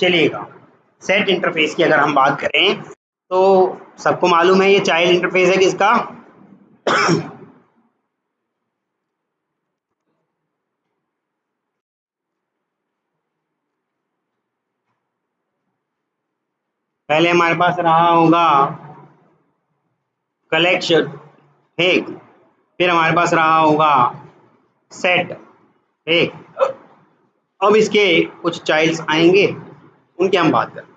चलिएगा, set interface की अगर हम बात करें तो सबको मालूम है ये चाइल्ड इंटरफेस है किसका? पहले हमारे पास रहा होगा कलेक्शन, ठीक, फिर हमारे पास रहा होगा सेट, ठीक। अब इसके कुछ चाइल्ड्स आएंगे, उनकी हम बात करें।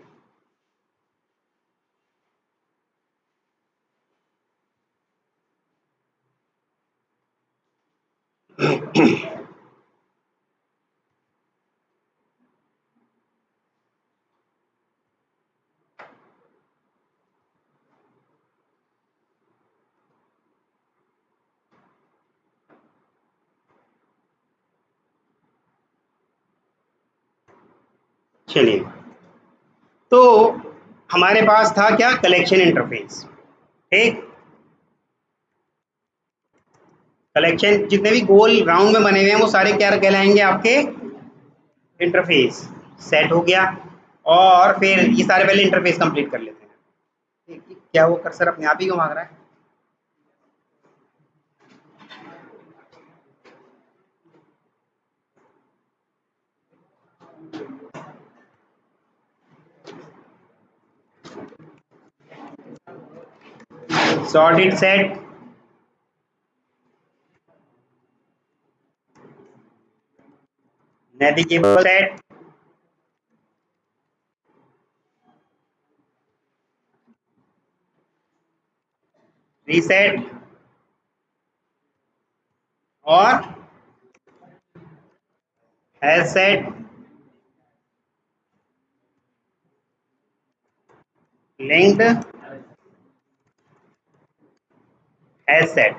चलिए, तो हमारे पास था क्या? कलेक्शन इंटरफेस, ठीक। कलेक्शन जितने भी गोल राउंड में बने हुए हैं वो सारे क्या कहलाएंगे? आपके इंटरफेस। सेट हो गया, और फिर ये सारे पहले इंटरफेस कंप्लीट कर लेते हैं। ठीक, क्या वो कर्सर अपने आप ही क्यों भाग रहा है? Sorted set, navigable set, reset और hash set, linked hash set.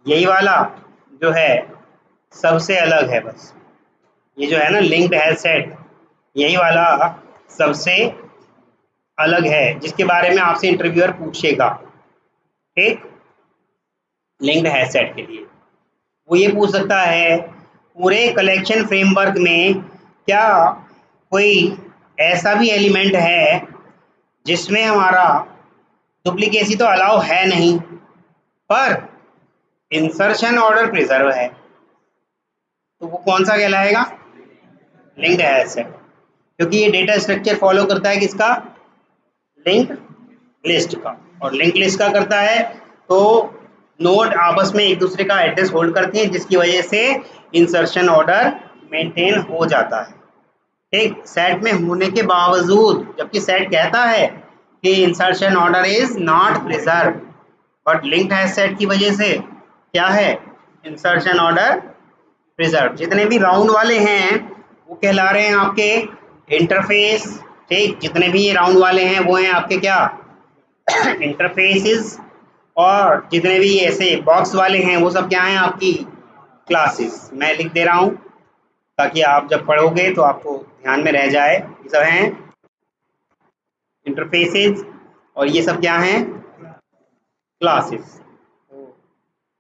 यही वाला जो है सबसे अलग है, बस ये जो है ना लिंक्ड हैश सेट, यही वाला सबसे अलग है जिसके बारे में आपसे इंटरव्यूअर पूछेगा, ठीक। लिंक्ड हैश सेट के लिए वो ये पूछ सकता है पूरे कलेक्शन फ्रेमवर्क में क्या कोई ऐसा भी एलिमेंट है जिसमें हमारा डुप्लीकेसी तो अलाउ है नहीं, पर इंसर्शन ऑर्डर प्रिजर्व है, तो वो कौन सा कहलाएगा? लिंक्ड हैश सेट, क्योंकि ये डेटा स्ट्रक्चर फॉलो करता है किसका? लिंक्ड लिस्ट का। और लिंक लिस्ट का करता है तो नोड आपस में एक दूसरे का एड्रेस होल्ड करते हैं, जिसकी वजह से इंसर्शन ऑर्डर मेंटेन हो जाता है, ठीक। सेट में होने के बावजूद, जबकि सेट कहता है कि insertion order is not preserve, but linked hash set की वजह से क्या है? Insertion order preserve. जितने भी राउंड वाले हैं वो कहला रहे हैं आपके इंटरफेस, ठीक। जितने भी ये राउंड वाले हैं वो हैं आपके क्या? इंटरफेसेस। और जितने भी ऐसे बॉक्स वाले हैं वो सब क्या हैं? आपकी क्लासेस। मैं लिख दे रहा हूँ ताकि आप जब पढ़ोगे तो आपको ध्यान में रह जाए। ये सब हैं इंटरफेसेस, और ये सब क्या हैं? क्लासेस।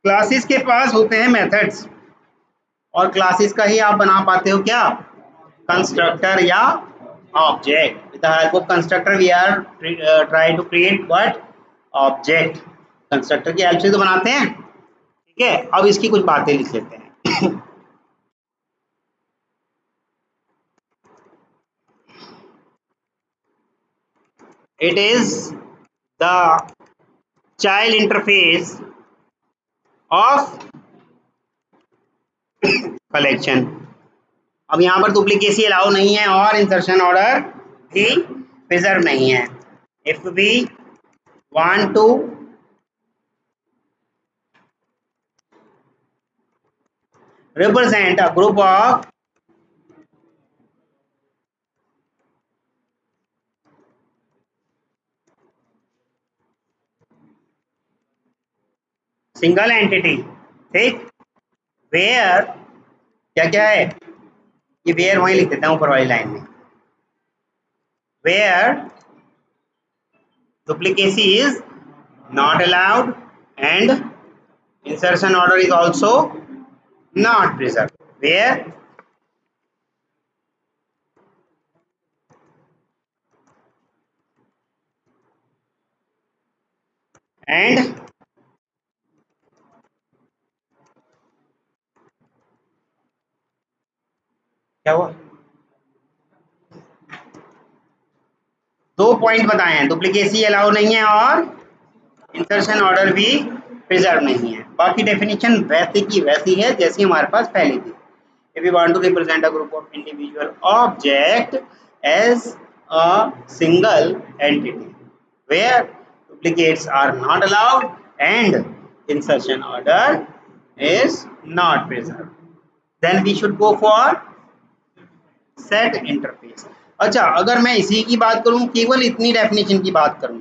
क्लासेस के पास होते हैं मेथड्स, और क्लासेस का ही आप बना पाते हो क्या? कंस्ट्रक्टर या object. With the help of constructor we are try to create what? Object. Constructor की हेल्प से तो बनाते हैं, ठीक है। अब इसकी कुछ बातें लिख लेते हैं। It is the child interface of collection। अब यहाँ पर डुप्लीकेसी अलाउ नहीं है और इंसर्शन ऑर्डर भी प्रिजर्व नहीं है। If we want to represent a group of single entity, ठीक, where क्या क्या है? ये where वहीं लिख देता हूँ ऊपर वाली लाइन में, where duplicacy is not allowed and insertion order is also not preserved, where and क्या हुआ, दो पॉइंट बताए हैं, डुप्लीकेसी अलाउ नहीं है और इंसर्शन ऑर्डर भी प्रिजर्व नहीं है। बाकी डेफिनेशन वैसे की वैसी है जैसी हमारे पास पहले थी। If you want to represent a group of individual object as a single entity where duplicates are not allowed and insertion order is not preserved, then we should go for set interface। अच्छा, अगर मैं इसी की बात करूं, केवल इतनी definition की बात करूं,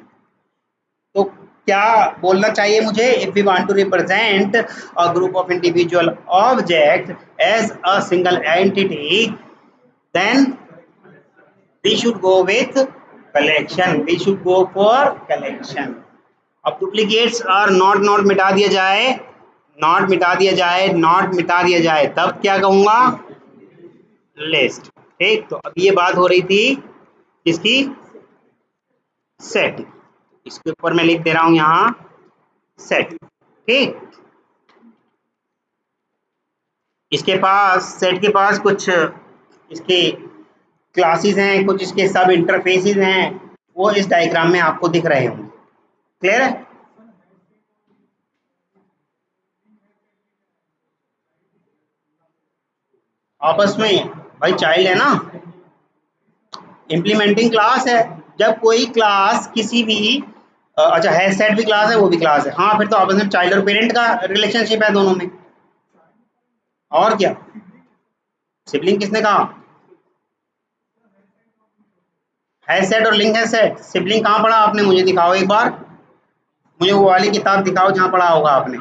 तो क्या बोलना चाहिए मुझे? If we want to represent a group of individual object as a single entity, then we should go with collection, we should go for collection. अब डुप्लीकेट्स और नॉट मिटा दिया जाए, नॉट मिटा दिया जाए, नॉट मिटा दिया जाए, तब क्या कहूंगा? लिस्ट। ठीक, तो अब ये बात हो रही थी किसकी? सेट। इसके ऊपर मैं लिख दे रहा हूं यहाँ सेट। ठीक, इसके पास, सेट के पास कुछ इसके क्लासेस हैं, कुछ इसके सब इंटरफेसेस हैं, वो इस डायग्राम में आपको दिख रहे होंगे। क्लियर है? आपस में भाई चाइल्ड है ना, इम्प्लीमेंटिंग क्लास है। जब कोई क्लास किसी भी अच्छा है, सेट भी क्लास है, वो भी क्लास है, हाँ, फिर तो आपस में चाइल्ड और पेरेंट का रिलेशनशिप है दोनों में। और क्या, सिबलिंग किसने कहा? है सेट और लिंक है सेट। सिबलिंग कहाँ पढ़ा आपने? मुझे दिखाओ एक बार, मुझे वो वाली किताब दिखाओ जहाँ पढ़ा होगा आपने।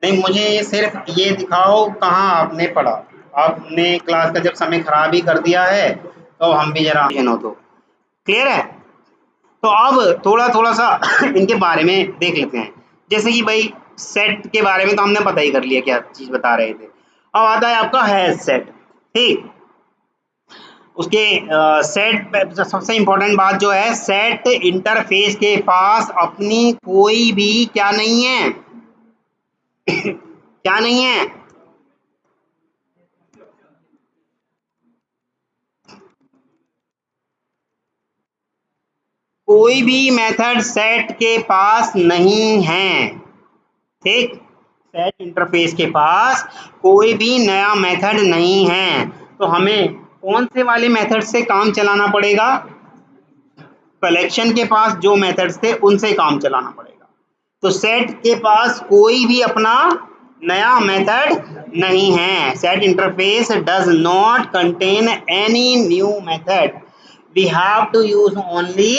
नहीं, मुझे सिर्फ ये दिखाओ कहाँ आपने पढ़ा। आपने क्लास का जब समय खराब ही कर दिया है तो हम भी जरा हो तो। क्लियर है? तो अब थोड़ा थोड़ा सा इनके बारे में देख लेते हैं। जैसे कि भाई सेट के बारे में तो हमने पता ही कर लिया क्या चीज बता रहे थे। अब आता है आपका हैश सेट। ठीक, उसके सेट सबसे इंपॉर्टेंट बात जो है, सेट इंटरफेस के पास अपनी कोई भी क्या नहीं है क्या नहीं है? कोई भी मेथड सेट के पास नहीं है। ठीक, सेट इंटरफेस के पास कोई भी नया मेथड नहीं है, तो हमें कौन से वाले मेथड से काम चलाना पड़ेगा? कलेक्शन के पास जो मेथड्स थे उनसे काम चलाना पड़ेगा। तो सेट के पास कोई भी अपना नया मेथड नहीं है। Set interface does not contain any new method, we have to use only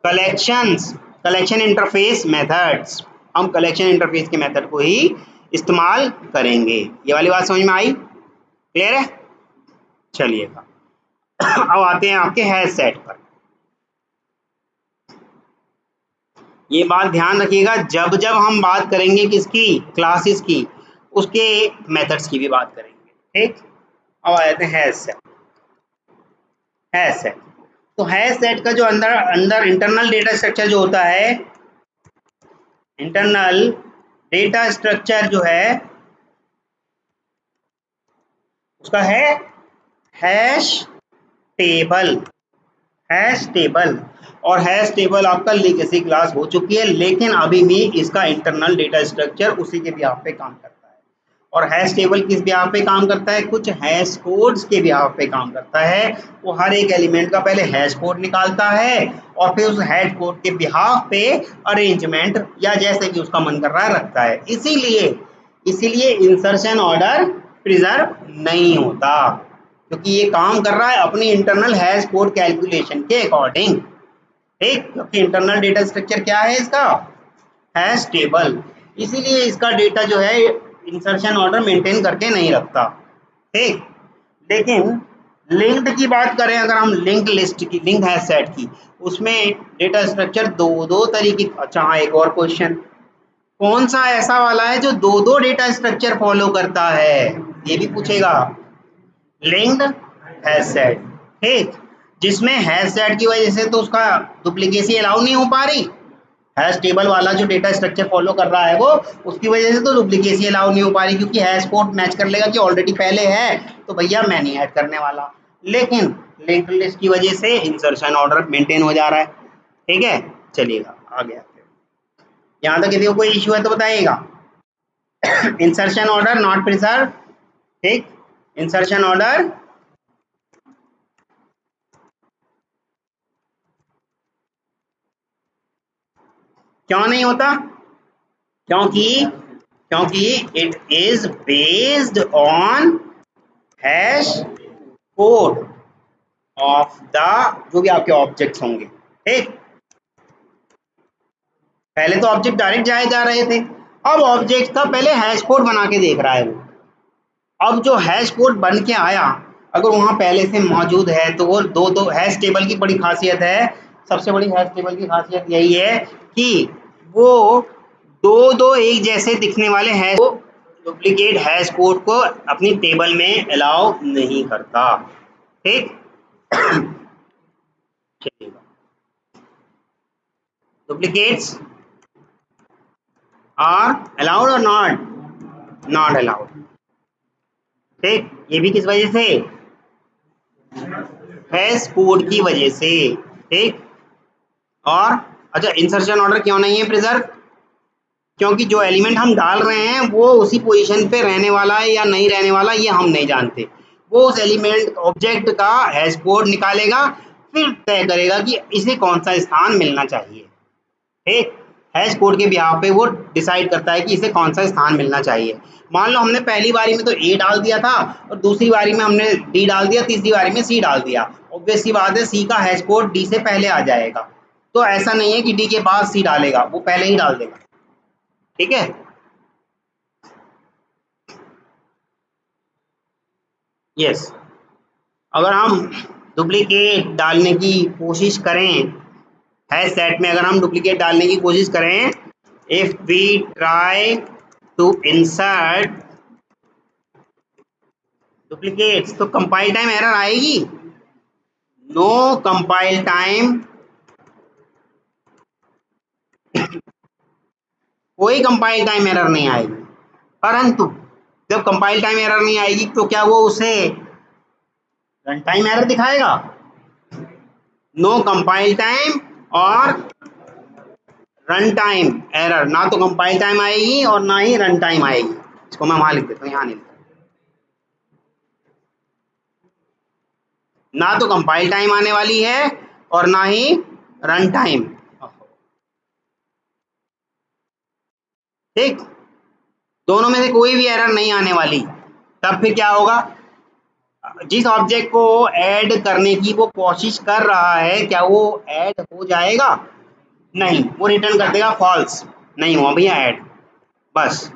collections, collection interface methods. हम कलेक्शन इंटरफेस के मेथड को ही इस्तेमाल करेंगे। ये वाली बात समझ में आई? क्लियर है? चलिएगा अब आते हैं आपके हैश सेट पर। ये बात ध्यान रखिएगा, जब जब हम बात करेंगे किसकी? क्लासेस की, उसके मेथड्स की भी बात करेंगे। ठीक, अब आ जाते हैं हैश सेट। हैश सेट, तो हैश सेट का जो अंदर अंदर इंटरनल डेटा स्ट्रक्चर जो होता है, इंटरनल डेटा स्ट्रक्चर जो है उसका है हैश टेबल। हैश टेबल, और हैश टेबल आपका लीगेसी क्लास हो चुकी है, लेकिन अभी भी इसका इंटरनल डेटा स्ट्रक्चर उसी के बिहाफ पे काम करता है। और हैश टेबल किस बिहाफ पे काम करता है? कुछ हैश कोड्स के बिहाफ पे काम करता है। वो हर एक एलिमेंट का पहले हैश कोड निकालता है और फिर उस हैश कोड के बिहाफ पे अरेंजमेंट या जैसे कि उसका मन कर रहा है रखता है। इसीलिए इसीलिए इंसर्शन ऑर्डर प्रिजर्व नहीं होता, क्योंकि ये काम कर रहा है अपनी इंटरनल हैश कोड कैलकुलेशन के अकॉर्डिंग। ठीक, क्योंकि इंटरनल डेटा स्ट्रक्चर क्या है इसका? Hash table. इसीलिए इसका डेटा जो है इंसर्शन ऑर्डर मेंटेन करके नहीं रखता। ठीक, लेकिन लिंक्ड की बात करें, अगर हम लिंक लिस्ट की, लिंक हैश सेट की, उसमें डेटा स्ट्रक्चर दो दो तरीके। अच्छा हाँ, एक और क्वेश्चन, कौन सा ऐसा वाला है जो दो दो डेटा स्ट्रक्चर फॉलो करता है? ये भी पूछेगा। Linked hash set. ठीक, जिसमें हैश सेट की वजह से तो उसका डुप्लीकेसी अलाउ नहीं हो पा रही, हैश टेबल वाला जो डेटा स्ट्रक्चर फॉलो कर रहा है वो, उसकी वजह से तो डुप्लीकेसी अलाउ नहीं हो पा रही, क्योंकि हैश कोड मैच कर लेगा कि ऑलरेडी पहले है तो भैया मैं नहीं ऐड करने वाला। लेकिन लिंक्ड लिस्ट की वजह से इंसर्शन ऑर्डर मेंटेन हो जा रहा है। ठीक है, चलिएगा आगे आते हैं। यहाँ तक किसी को कोई इश्यू है तो बताइएगा। इंसर्शन ऑर्डर नॉट प्रिजर्व, ठीक, इंसर्शन ऑर्डर क्यों नहीं होता? क्योंकि क्योंकि it is based on hash code of the जो भी आपके ऑब्जेक्ट्स होंगे। ठीक, पहले तो ऑब्जेक्ट डायरेक्ट जाए जा रहे थे, अब ऑब्जेक्ट का पहले हैश कोड बना के देख रहा है वो। अब जो हैश कोड बन के आया अगर वहां पहले से मौजूद है तो वो दो हैश टेबल की बड़ी खासियत है, सबसे बड़ी हैश टेबल की खासियत यही है कि वो दो दो एक जैसे दिखने वाले हैश को, डुप्लीकेट हैश कोड को अपनी टेबल में अलाउ नहीं करता। ठीक, चलिएगा, डुप्लीकेट्स आर अलाउड और नॉट, नॉट अलाउड। ठीक, ये भी किस वजह से? हैश कोड की वजह से। ठीक, और अच्छा इंसर्शन ऑर्डर क्यों नहीं है प्रिजर्व? क्योंकि जो एलिमेंट हम डाल रहे हैं वो उसी पोजीशन पे रहने वाला है या नहीं रहने वाला ये हम नहीं जानते। वो उस एलिमेंट ऑब्जेक्ट का हैश कोड निकालेगा, फिर तय करेगा कि इसे कौन सा स्थान मिलना चाहिए। ठीक, हैश कोड के बिहाफ पे वो डिसाइड करता है कि इसे कौन सा स्थान मिलना चाहिए। मान लो हमने पहली बारी में तो ए डाल दिया था और दूसरी बारी में हमने डी डाल दिया, तीसरी बारी में सी डाल दिया, ऑब्वियस सी बात है सी का हैश कोड डी से पहले आ जाएगा। तो ऐसा नहीं है कि डी के बाद सी डालेगा, वो पहले ही डाल देगा। ठीक है, यस, अगर हम डुप्लीकेट डालने की कोशिश करें, हैश सेट में अगर हम डुप्लीकेट डालने की कोशिश करें, if we try to insert duplicates तो कंपाइल टाइम एरर आएगी? नो कंपाइल टाइम, कोई कंपाइल टाइम एरर नहीं आएगी। परंतु जब कंपाइल टाइम एरर नहीं आएगी तो क्या वो उसे रन टाइम एरर दिखाएगा? नो कंपाइल टाइम और रन टाइम एरर, ना तो कंपाइल टाइम आएगी और ना ही रन टाइम आएगी। इसको मैं वहां लिख देता हूँ, यहाँ नहीं, ना तो कंपाइल टाइम आने वाली है और ना ही रन टाइम। ठीक, दोनों में से कोई भी एरर नहीं आने वाली। तब फिर क्या होगा? जिस ऑब्जेक्ट को ऐड करने की वो कोशिश कर रहा है क्या वो ऐड हो जाएगा? नहीं, वो रिटर्न कर देगा फॉल्स, नहीं हुआ भैया ऐड। बस,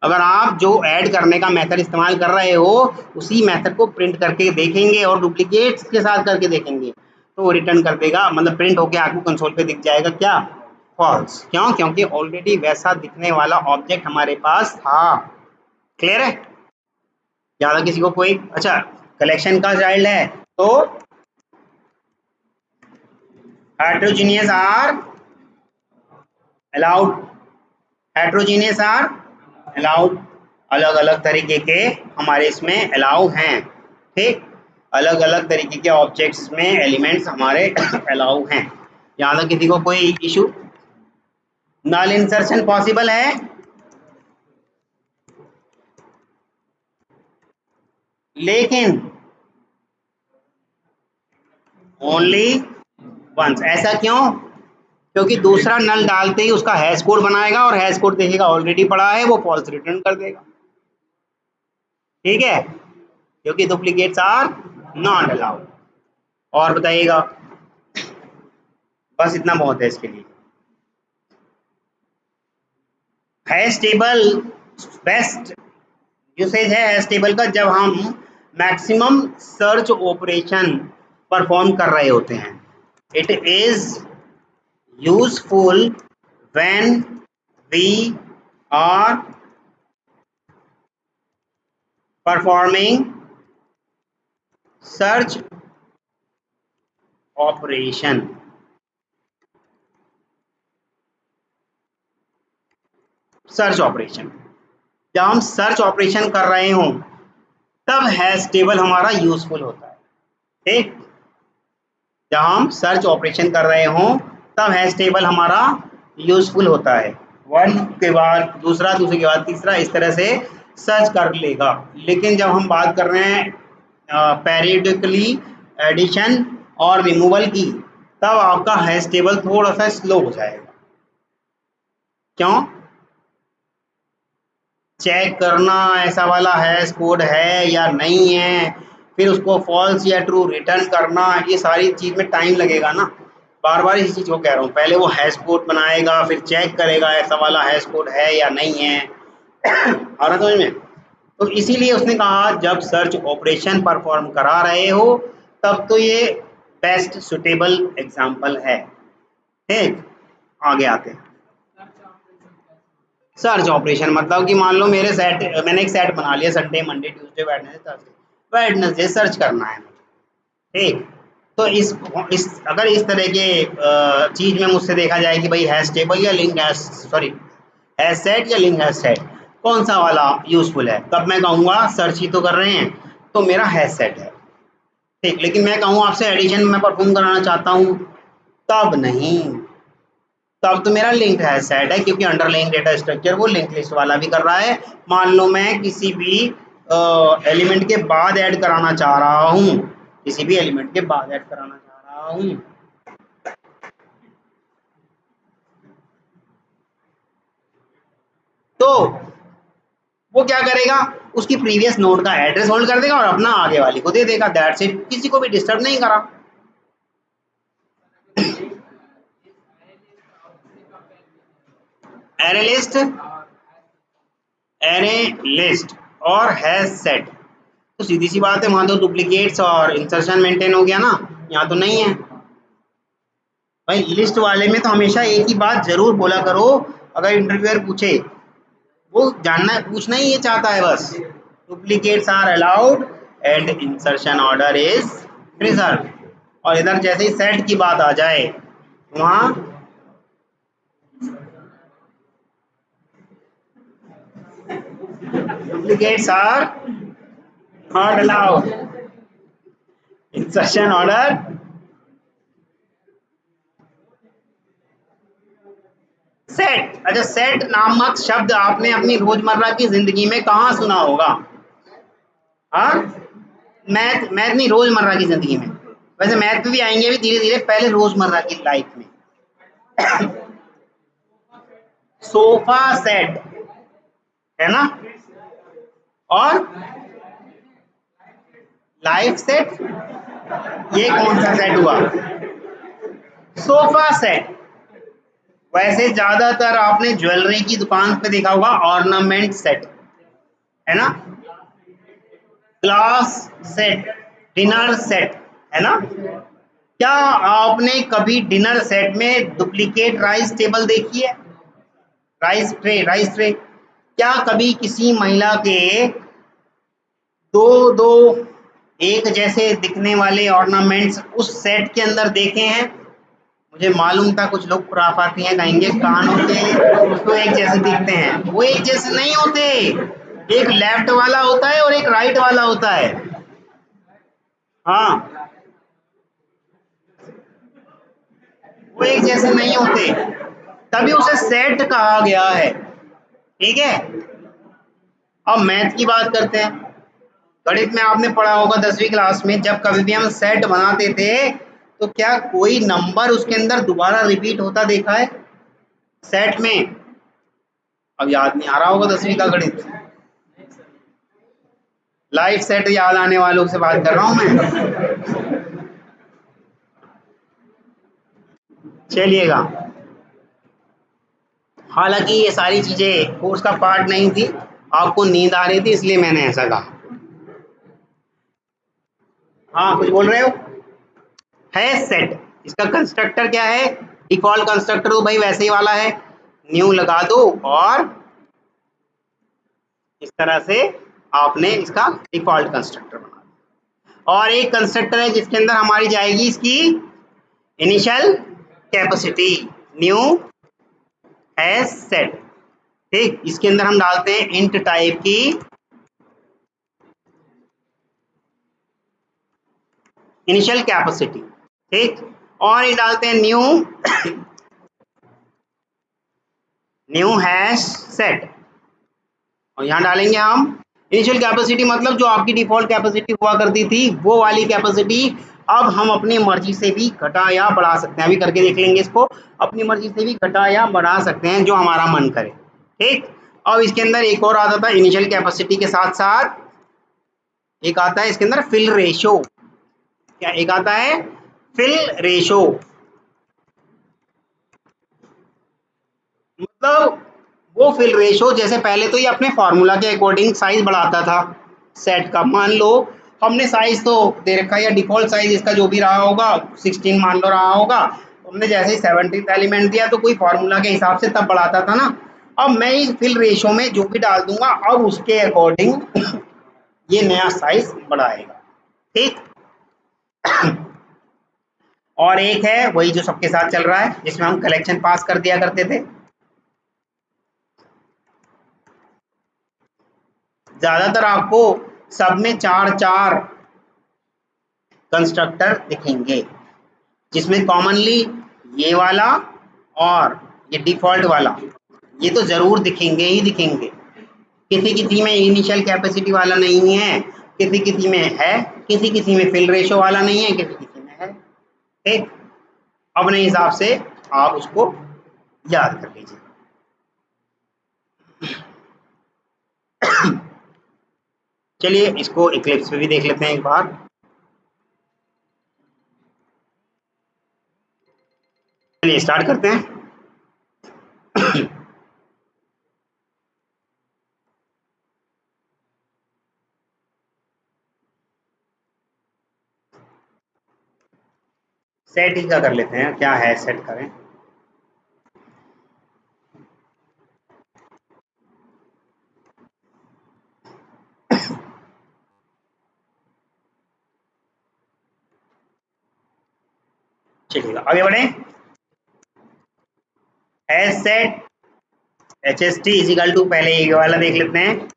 अगर आप जो ऐड करने का मेथड इस्तेमाल कर रहे हो उसी मेथड को प्रिंट करके देखेंगे और डुप्लीकेट्स के साथ करके देखेंगे तो वो रिटर्न कर देगा, मतलब प्रिंट होके आपको कंसोल पे दिख जाएगा क्या? फॉल्स। क्यों? क्योंकि ऑलरेडी वैसा दिखने वाला ऑब्जेक्ट हमारे पास था। क्लियर है? ज़्यादा किसी को कोई, अच्छा कलेक्शन का चाइल्ड है तो heterogeneous are allowed, heterogeneous are allowed, अलग अलग तरीके के हमारे इसमें अलाउ हैं। ठीक, अलग अलग तरीके के ऑब्जेक्ट्स में एलिमेंट्स हमारे अलाउ हैं। यहाँ तक किसी को कोई इशू? नल इंसर्शन पॉसिबल है, लेकिन ओनली वंस। ऐसा क्यों? क्योंकि दूसरा नल डालते ही उसका हैश कोड बनाएगा और हैश कोड देखेगा ऑलरेडी पड़ा है, वो फॉल्स रिटर्न कर देगा। ठीक है, क्योंकि डुप्लीकेट्स आर नॉट अलाउड। और बताइएगा, बस इतना बहुत है इसके लिए। हैश टेबल बेस्ट यूसेज है हैश टेबल का जब हम मैक्सिमम सर्च ऑपरेशन परफॉर्म कर रहे होते हैं। It is useful when we are performing search operation. Search operation, जब हम सर्च ऑपरेशन कर रहे हों तब हैश टेबल हमारा यूजफुल होता है। ठीक, जब हम सर्च ऑपरेशन कर रहे हों तब हैश टेबल हमारा यूजफुल होता है। वन के बाद दूसरा, दूसरे के बाद तीसरा, इस तरह से सर्च कर लेगा। लेकिन जब हम बात कर रहे हैं पेरियोडिकली एडिशन और रिमूवल की, तब आपका हैश टेबल थोड़ा सा स्लो हो जाएगा। क्यों? चेक करना ऐसा वाला हैश कोड है या नहीं है, फिर उसको फॉल्स या ट्रू रिटर्न करना, ये सारी चीज़ में टाइम लगेगा ना। बार बार इसी चीज़ को कह रहा हूँ, पहले वो हैश कोड बनाएगा, फिर चेक करेगा ऐसा वाला हैश कोड है या नहीं है। आ रहा समझ में? तो इसीलिए उसने कहा जब सर्च ऑपरेशन परफॉर्म करा रहे हो तब तो ये बेस्ट सुटेबल एग्जाम्पल है। ठीक, आगे आते हैं। सर्च ऑपरेशन मतलब कि मान लो मैंने एक सेट बना लिया, Sunday Monday Tuesday Wednesday Thursday, Wednesday search करना है मुझे। ठीक, तो इस अगर इस तरह के चीज में मुझसे देखा जाए कि भाई हैश टेबल या link hash, sorry hash set या लिंक हैश सेट, कौन सा वाला यूजफुल है, तब मैं कहूँगा सर्च ही तो कर रहे हैं तो मेरा हैश सेट है। ठीक, लेकिन मैं कहूँ आपसे एडिशन में परफॉर्म कराना चाहता हूँ, तब नहीं, तब तो मेरा लिंक्ड हैश सेट है, क्योंकि अंडरलाइंग डेटा स्ट्रक्चर वो लिंक लिस्ट वाला भी कर रहा है। मान लो मैं किसी भी एलिमेंट के बाद ऐड कराना चाह रहा हूँ, किसी भी एलिमेंट के बाद ऐड कराना चाह रहा हूँ, तो वो क्या करेगा, उसकी प्रीवियस नोड का एड्रेस होल्ड कर देगा और अपना आगे वाली को दे देगा। दैट्स इट, किसी को भी डिस्टर्ब नहीं करा। एरे लिस्ट, एरे लिस्ट और हैश सेट, तो सीधी सी बात है, वहां तो डुप्लीकेट्स और इंसर्शन मेंटेन हो गया ना, यहाँ तो नहीं है। भाई लिस्ट वाले में तो हमेशा एक ही बात जरूर बोला करो, अगर इंटरव्यूअर पूछे, वो जानना पूछना ही ये चाहता है बस, duplicates are allowed and insertion order is preserve. और इधर जैसे ही सेट की बात आ जाए, वहां duplicates are not allowed, insertion order. Set, अच्छा सेट नामक शब्द आपने अपनी रोजमर्रा की जिंदगी में कहाँ सुना होगा? हाँ, मैथ मैथ नहीं, रोजमर्रा की जिंदगी में। वैसे मैथ पे भी आएंगे भी धीरे धीरे, पहले रोजमर्रा की लाइफ में। सोफा सेट है ना, और लाइफ सेट, ये कौन सा सेट हुआ? Sofa set. वैसे ज्यादातर आपने ज्वेलरी की दुकान पे देखा होगा ऑर्नामेंट सेट, है ना, ग्लास सेट, डिनर सेट, है ना। क्या आपने कभी डिनर सेट में डुप्लीकेट राइस टेबल देखी है? राइस ट्रे, क्या कभी किसी महिला के दो दो एक जैसे दिखने वाले ऑर्नामेंट्स उस सेट के अंदर देखे हैं? मुझे मालूम था कुछ लोग खुराफाती हैं, कहेंगे कानों के तो एक जैसे दिखते हैं, वो एक जैसे नहीं होते, एक लेफ्ट वाला होता है और एक राइट वाला होता है। हाँ, वो एक जैसे नहीं होते, तभी उसे सेट कहा गया है। ठीक है, अब मैथ की बात करते हैं। गणित में आपने पढ़ा होगा 10वीं क्लास में, जब कभी भी हम सेट बनाते थे तो क्या कोई नंबर उसके अंदर दोबारा रिपीट होता देखा है सेट में? अब याद नहीं आ रहा होगा 10वीं का गणित, लाइफ सेट याद आने वालों से बात कर रहा हूं मैं। चलिएगा, हालांकि ये सारी चीजें कोर्स का पार्ट नहीं थी, आपको नींद आ रही थी इसलिए मैंने ऐसा कहा। हाँ, कुछ बोल रहे हो? है सेट, इसका कंस्ट्रक्टर क्या है? डिफॉल्ट कंस्ट्रक्टर तो भाई वैसे ही वाला है, न्यू लगा दो और इस तरह से आपने इसका डिफॉल्ट कंस्ट्रक्टर बना दिया। और एक कंस्ट्रक्टर है जिसके अंदर हमारी जाएगी इसकी initial capacity new has set. ठीक, इसके अंदर हम डालते हैं इंट टाइप की इनिशियल कैपेसिटी। ठीक, और ये डालते हैं न्यू न्यू हैश सेट, और यहाँ डालेंगे हम इनिशियल कैपेसिटी, मतलब जो आपकी डिफॉल्ट कैपेसिटी हुआ करती थी वो वाली कैपेसिटी अब हम अपनी मर्जी से भी घटा या बढ़ा सकते हैं। अभी करके देख लेंगे इसको, अपनी मर्जी से भी घटा या बढ़ा सकते हैं जो हमारा मन करे। ठीक, अब इसके अंदर एक और आता था इनिशियल कैपेसिटी के साथ साथ एक आता है इसके अंदर फिल रेशो। क्या एक आता है? फिल रेशो, मतलब वो फिल रेशो जैसे पहले तो ये अपने फॉर्मूला के अकॉर्डिंग साइज बढ़ाता था सेट का। मान लो हमने साइज तो दे रखा है या डिफॉल्ट साइज इसका जो भी रहा होगा 16 मान लो रहा होगा, हमने जैसे ही 17th एलिमेंट दिया तो कोई फॉर्मूला के हिसाब से तब बढ़ाता था ना। अब मैं इस फिल रेशो में जो भी डाल दूंगा अब उसके अकॉर्डिंग ये नया साइज बढ़ाएगा। ठीक, और एक है वही जो सबके साथ चल रहा है जिसमें हम कलेक्शन पास कर दिया करते थे। ज्यादातर आपको सब में चार चार कंस्ट्रक्टर दिखेंगे, जिसमें कॉमनली ये वाला और ये डिफॉल्ट वाला ये तो जरूर दिखेंगे ही दिखेंगे। किसी किसी में इनिशियल कैपेसिटी वाला नहीं है, किसी किसी में है, किसी किसी में फिल रेशो वाला नहीं है, किसी किसी में है। ठीक, अपने हिसाब से आप उसको याद कर लीजिए। चलिए इसको इक्लिप्स पे भी देख लेते हैं एक बार। चलिए स्टार्ट करते हैं। सेट ही का कर लेते हैं, क्या है सेट करें। चलिएगा आगे बढ़े। As set H S T is equal to, पहले ये वाला देख लेते हैं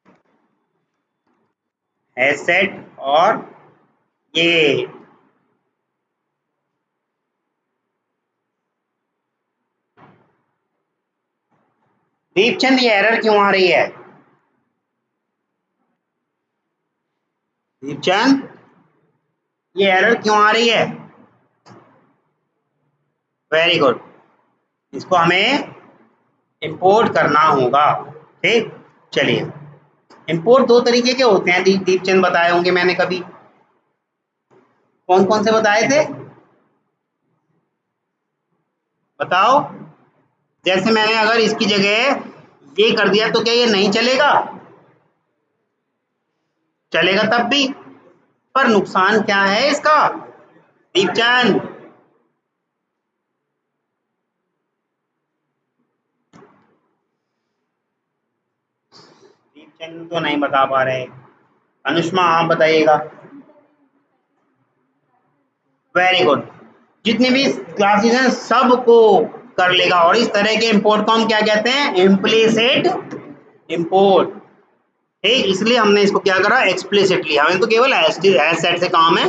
एज सेट, और ये दीपचंद ये एरर क्यों आ रही है? दीपचंद ये एरर क्यों आ रही है? वेरी गुड, इसको हमें इंपोर्ट करना होगा। ठीक, चलिए इंपोर्ट दो तरीके के होते हैं, दीपचंद बताए होंगे मैंने कभी। कौन कौन से बताए थे बताओ? जैसे मैंने अगर इसकी जगह ये कर दिया तो क्या ये नहीं चलेगा? चलेगा तब भी, पर नुकसान क्या है इसका दीपचंद? दीपचंद तो नहीं बता पा रहे। अनुष्मा आप बताइएगा। वेरी गुड, जितनी भी क्लासेस हैं सबको कर लेगा, और इस तरह के इंपोर्ट को हम क्या कहते हैं? Implicit import. ठीक, इसलिए हमने इसको क्या करा? एक्सप्लिसिटली। हमें तो केवल एज सेट से काम है,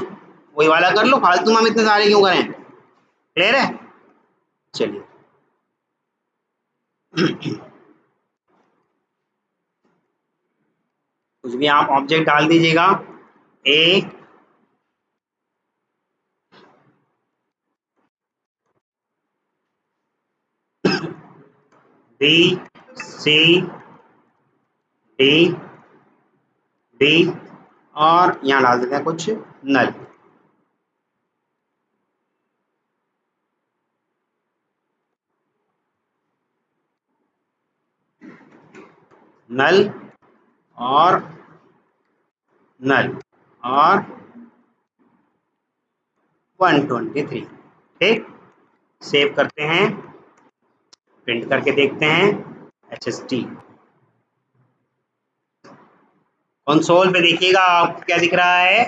वही वाला कर लो, फालतू में हम इतने सारे क्यों करें? क्लियर है? चलिए कुछ भी आप ऑब्जेक्ट डाल दीजिएगा, A B C D D, और यहाँ डाल देते हैं कुछ नल। नल और नल और 123। ठीक, सेव करते हैं, प्रिंट करके देखते हैं। HST कंसोल पे देखिएगा आपको क्या दिख रहा है?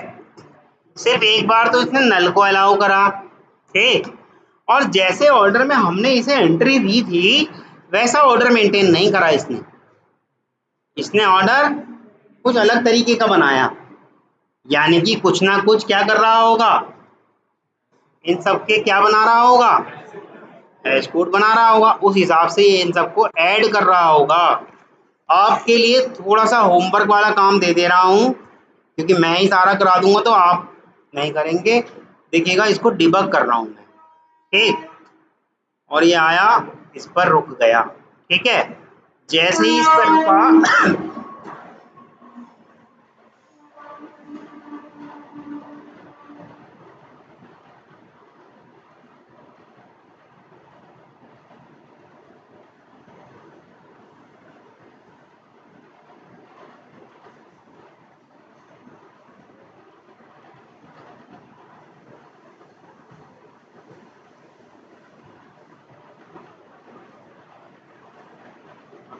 सिर्फ एक बार तो इसने नल को अलाउ करा। ठीक, और जैसे ऑर्डर में हमने इसे एंट्री दी थी वैसा ऑर्डर मेंटेन नहीं करा इसने। इसने ऑर्डर कुछ अलग तरीके का बनाया, यानी कि कुछ ना कुछ क्या कर रहा होगा, इन सब के क्या बना रहा होगा, हैश कोड बना रहा होगा। उस हिसाब से ये इन सबको ऐड कर रहा होगा। आपके लिए थोड़ा सा होमवर्क वाला काम दे दे रहा हूँ, क्योंकि मैं ही सारा करा दूंगा तो आप नहीं करेंगे। देखिएगा, इसको डिबग कर रहा हूँ मैं, ठीक। और ये आया, इस पर रुक गया, ठीक है। जैसे ही इस पर रुका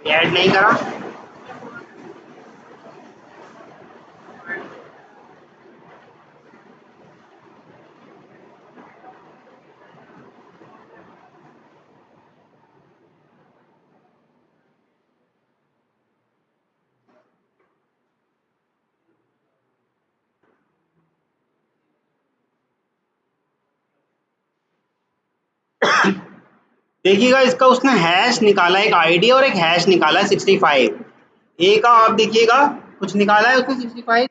ऐड नहीं करा, देखिएगा इसका उसने हैश निकाला, एक आईडी और एक हैश निकाला है 65। ए का आप देखिएगा कुछ निकाला है उसने 65।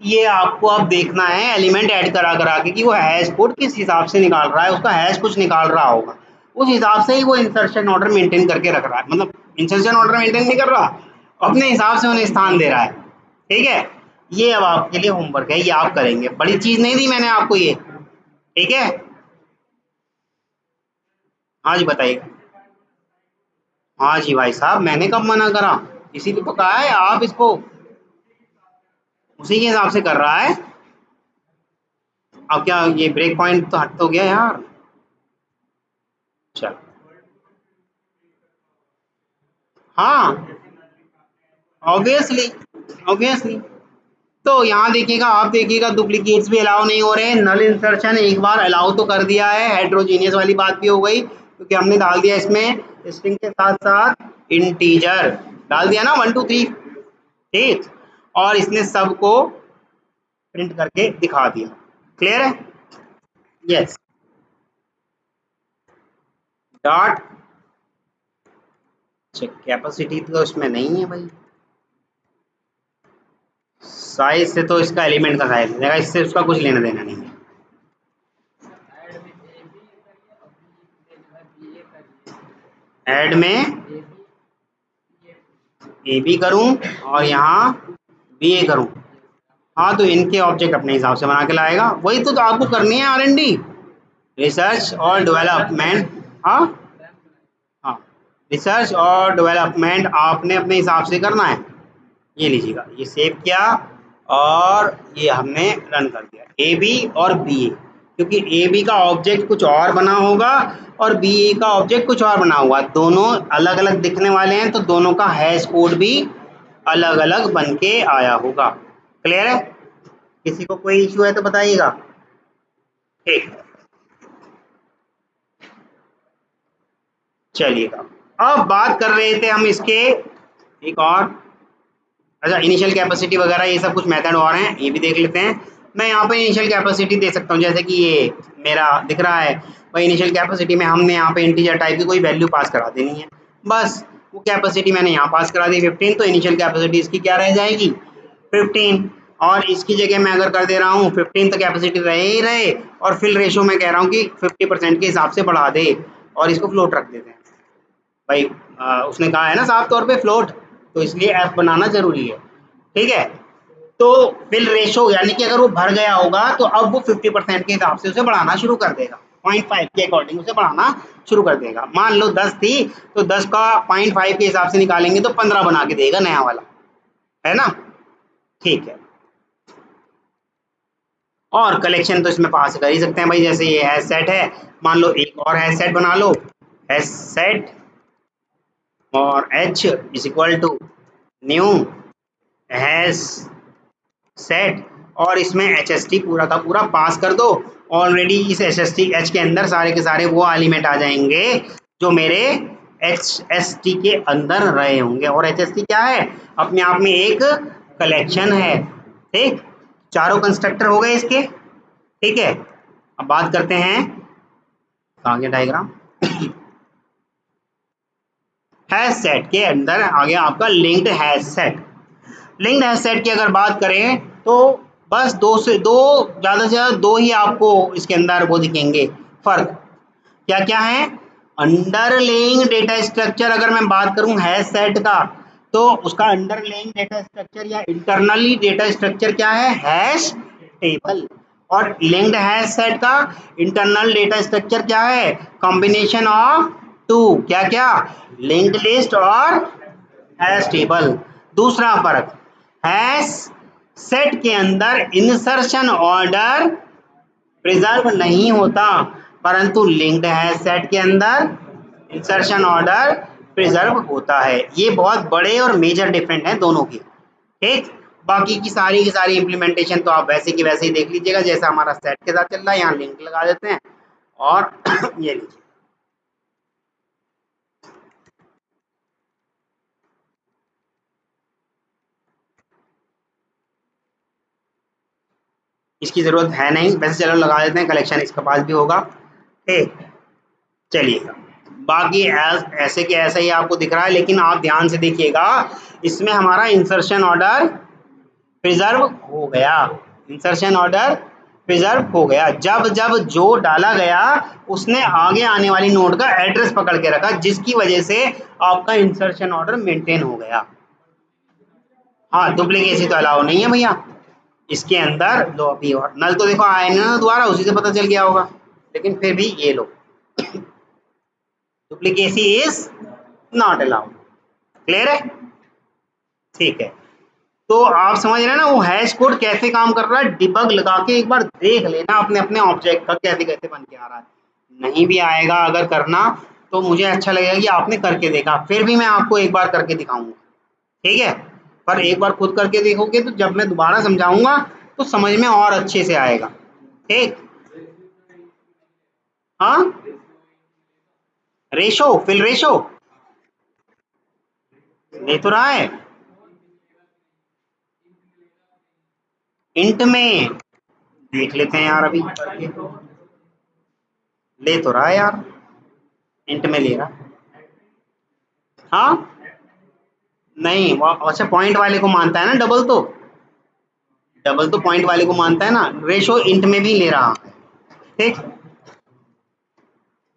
ये आपको अब देखना है एलिमेंट ऐड करा करा के कि वो हैश कोड किस हिसाब से निकाल रहा है, उसका हैश कुछ निकाल रहा होगा, उस हिसाब से ही वो इंसर्शन ऑर्डर मेंटेन करके रख रहा है। मतलब इंसर्शन ऑर्डर मेंटेन नहीं कर रहा, अपने हिसाब से उन्हें स्थान दे रहा है, ठीक है। ये अब आपके लिए होमवर्क है, ये आप करेंगे, बड़ी चीज नहीं दी मैंने आपको ये, ठीक है। हाँ जी बताइए। हाँ जी भाई साहब, मैंने कब मना करा, इसीलिए तो कहा है आप इसको उसी के हिसाब से कर रहा है। अब क्या ये ब्रेक पॉइंट तो हट तो गया यार। चल, हाँ ऑब्वियसली, ऑब्वियसली। तो यहाँ देखिएगा, आप देखिएगा डुप्लीकेट्स भी अलाउ नहीं हो रहे हैं। नल इंसर्शन एक बार अलाउ तो कर दिया है, हेट्रोजीनियस वाली बात भी हो गई, क्योंकि हमने डाल दिया इसमें स्ट्रिंग के साथ साथ इंटीजर डाल दिया ना 1 2 3, ठीक। और इसने सबको प्रिंट करके दिखा दिया। क्लियर है? यस। डॉट कैपेसिटी तो उसमें नहीं है भाई, साइज से तो इसका एलिमेंट का साइज देगा, इससे उसका कुछ लेना देना नहीं है। ऐड में ए बी करूं और यहाँ बी ए करूं, हाँ तो इनके ऑब्जेक्ट अपने हिसाब से बना के लाएगा। वही तो आपको करनी है आर एन डी, रिसर्च और डेवलपमेंट। हाँ हाँ, रिसर्च और डेवलपमेंट आपने अपने हिसाब से करना है। ये लीजिएगा, ये सेव किया और ये हमने रन कर दिया, ए बी और बी ए, क्योंकि ए बी का ऑब्जेक्ट कुछ और बना होगा और बी ए का ऑब्जेक्ट कुछ और बना हुआ, दोनों अलग अलग दिखने वाले हैं, तो दोनों का हैश कोड भी अलग अलग बन के आया होगा। क्लियर है? किसी को कोई इशू है तो बताइएगा, ठीक। चलिएगा, अब बात कर रहे थे हम इसके एक और, अच्छा इनिशियल कैपेसिटी वगैरह ये सब कुछ मेथड और हैं, ये भी देख लेते हैं। मैं यहाँ पे इनिशियल कैपेसिटी दे सकता हूँ, जैसे कि ये मेरा दिख रहा है भाई, इनिशियल कैपेसिटी में हमने यहाँ पे इंटीजर टाइप की कोई वैल्यू पास करा देनी है, बस वो कैपेसिटी मैंने यहाँ पास करा दी 15, तो इनिशियल कैपेसिटी इसकी क्या रह जाएगी 15। और इसकी जगह मैं अगर कर दे रहा हूँ 15, तो कैपेसिटी रहे ही रहे, और फिल रेशो में कह रहा हूँ कि 50% के हिसाब से बढ़ा दे और इसको फ्लोट रख देते हैं भाई। उसने कहा है ना साफ तौर पे फ्लोट, तो इसलिए एफ बनाना जरूरी है, ठीक है। तो फिल रेशो यानी कि अगर वो भर गया होगा तो अब वो 50% के हिसाब से उसे बढ़ाना शुरू कर देगा, 0.5 के अकॉर्डिंग उसे बढ़ाना शुरू कर देगा। मान लो 10 थी तो 10 का 0.5 के हिसाब से निकालेंगे तो 15 बना के देगा नया वाला, है ना, ठीक है। और कलेक्शन तो इसमें पास कर ही सकते हैं भाई, जैसे ये हैश सेट है, मान लो एक और हैश सेट बना लो, हैश सेट और h is equal to new hash set, और इसमें HST पूरा का पूरा पास कर दो। ऑलरेडी इस HST के अंदर सारे के सारे वो एलिमेंट आ जाएंगे जो मेरे HST के अंदर रहे होंगे। और HST क्या है? अपने आप में एक कलेक्शन है। ठीक, चारों कंस्ट्रक्टर हो गए इसके। ठीक है, अब बात करते हैं आगे डायग्राम। हैश सेट के अंदर आ गया आपका linked hash set. Linked hash set की अगर बात करें तो बस ज़्यादा से ज़्यादा दो ही आपको इसके अंदर वो दिखेंगे फर्क। क्या क्या है? अंडरलेइंग डेटा स्ट्रक्चर अगर मैं बात करूं हैश सेट का, तो उसका अंडरलेइंग डेटा स्ट्रक्चर या इंटरनली डेटा स्ट्रक्चर क्या है? Hash table. और लिंक्ड हैश सेट का इंटरनल डेटा स्ट्रक्चर क्या है? कॉम्बिनेशन ऑफ टू, क्या क्या? लिंक्ड लिस्ट और हैश टेबल। दूसरा फर्क, हैश सेट के अंदर इंसर्शन ऑर्डर प्रिजर्व नहीं होता, परंतु लिंक्ड हैश सेट के अंदर इंसर्शन ऑर्डर प्रिजर्व होता है। ये बहुत बड़े और मेजर डिफरेंट हैं दोनों की। ठीक, बाकी की सारी इम्प्लीमेंटेशन तो आप वैसे की वैसे ही देख लीजिएगा, जैसा हमारा सेट के साथ चल रहा है। यहाँ लिंक लगा देते हैं और ये लीजिए। इसकी जरूरत है नहीं, वैसे चलो लगा देते हैं, कलेक्शन इसके पास भी होगा। ठीक, चलिए बाकी ऐसे के ऐसा ही आपको दिख रहा है, लेकिन आप ध्यान से देखिएगा, इसमें हमारा इंसर्शन ऑर्डर प्रिजर्व हो गया। इंसर्शन ऑर्डर प्रिजर्व हो गया। जब जब जो डाला गया उसने आगे आने वाली नोड का एड्रेस पकड़ के रखा, जिसकी वजह से आपका इंसर्शन ऑर्डर मेंटेन हो गया। हाँ, डुप्लीकेसी तो अलाउ नहीं है भैया इसके अंदर। लो अभी और नल तो देखो आए ना दोबारा, उसी से पता चल गया होगा, लेकिन फिर भी ये लो, duplicacy is not allowed. Clear है? ठीक है, तो आप समझ रहे हैं ना वो हैश कोड कैसे काम कर रहा है। डिबग लगा के एक बार देख लेना अपने अपने ऑब्जेक्ट का कैसे कैसे बन के आ रहा है। नहीं भी आएगा अगर करना, तो मुझे अच्छा लगेगा कि आपने करके देखा, फिर भी मैं आपको एक बार करके दिखाऊंगा। ठीक है, पर एक बार खुद करके देखोगे तो जब मैं दोबारा समझाऊंगा तो समझ में और अच्छे से आएगा। ठीक, हाँ, रेशो फिल रेशो ले तो रहा है इंट में। देख लेते हैं यार अभी करके, ले तो रहा है यार, इंट में ले रहा है। हाँ, नहीं वो अच्छा पॉइंट वाले को मानता है ना, डबल तो पॉइंट वाले को मानता है ना, रेशो इंट में भी ले रहा है। ठीक,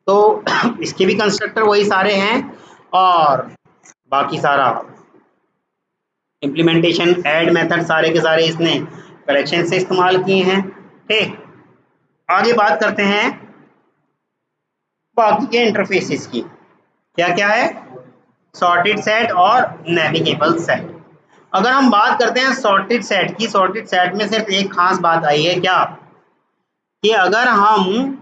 तो इसके भी कंस्ट्रक्टर वही सारे हैं, और बाकी सारा इम्प्लीमेंटेशन ऐड मेथड सारे के सारे इसने कलेक्शन से इस्तेमाल किए हैं। ठीक, आगे बात करते हैं बाकी के इंटरफेसेस की। क्या क्या है? सॉर्टेड सेट और नेविगेबल सेट। अगर हम बात करते हैं सॉर्टेड सेट की, सॉर्टेड सेट में सिर्फ एक खास बात आई है क्या, कि अगर हम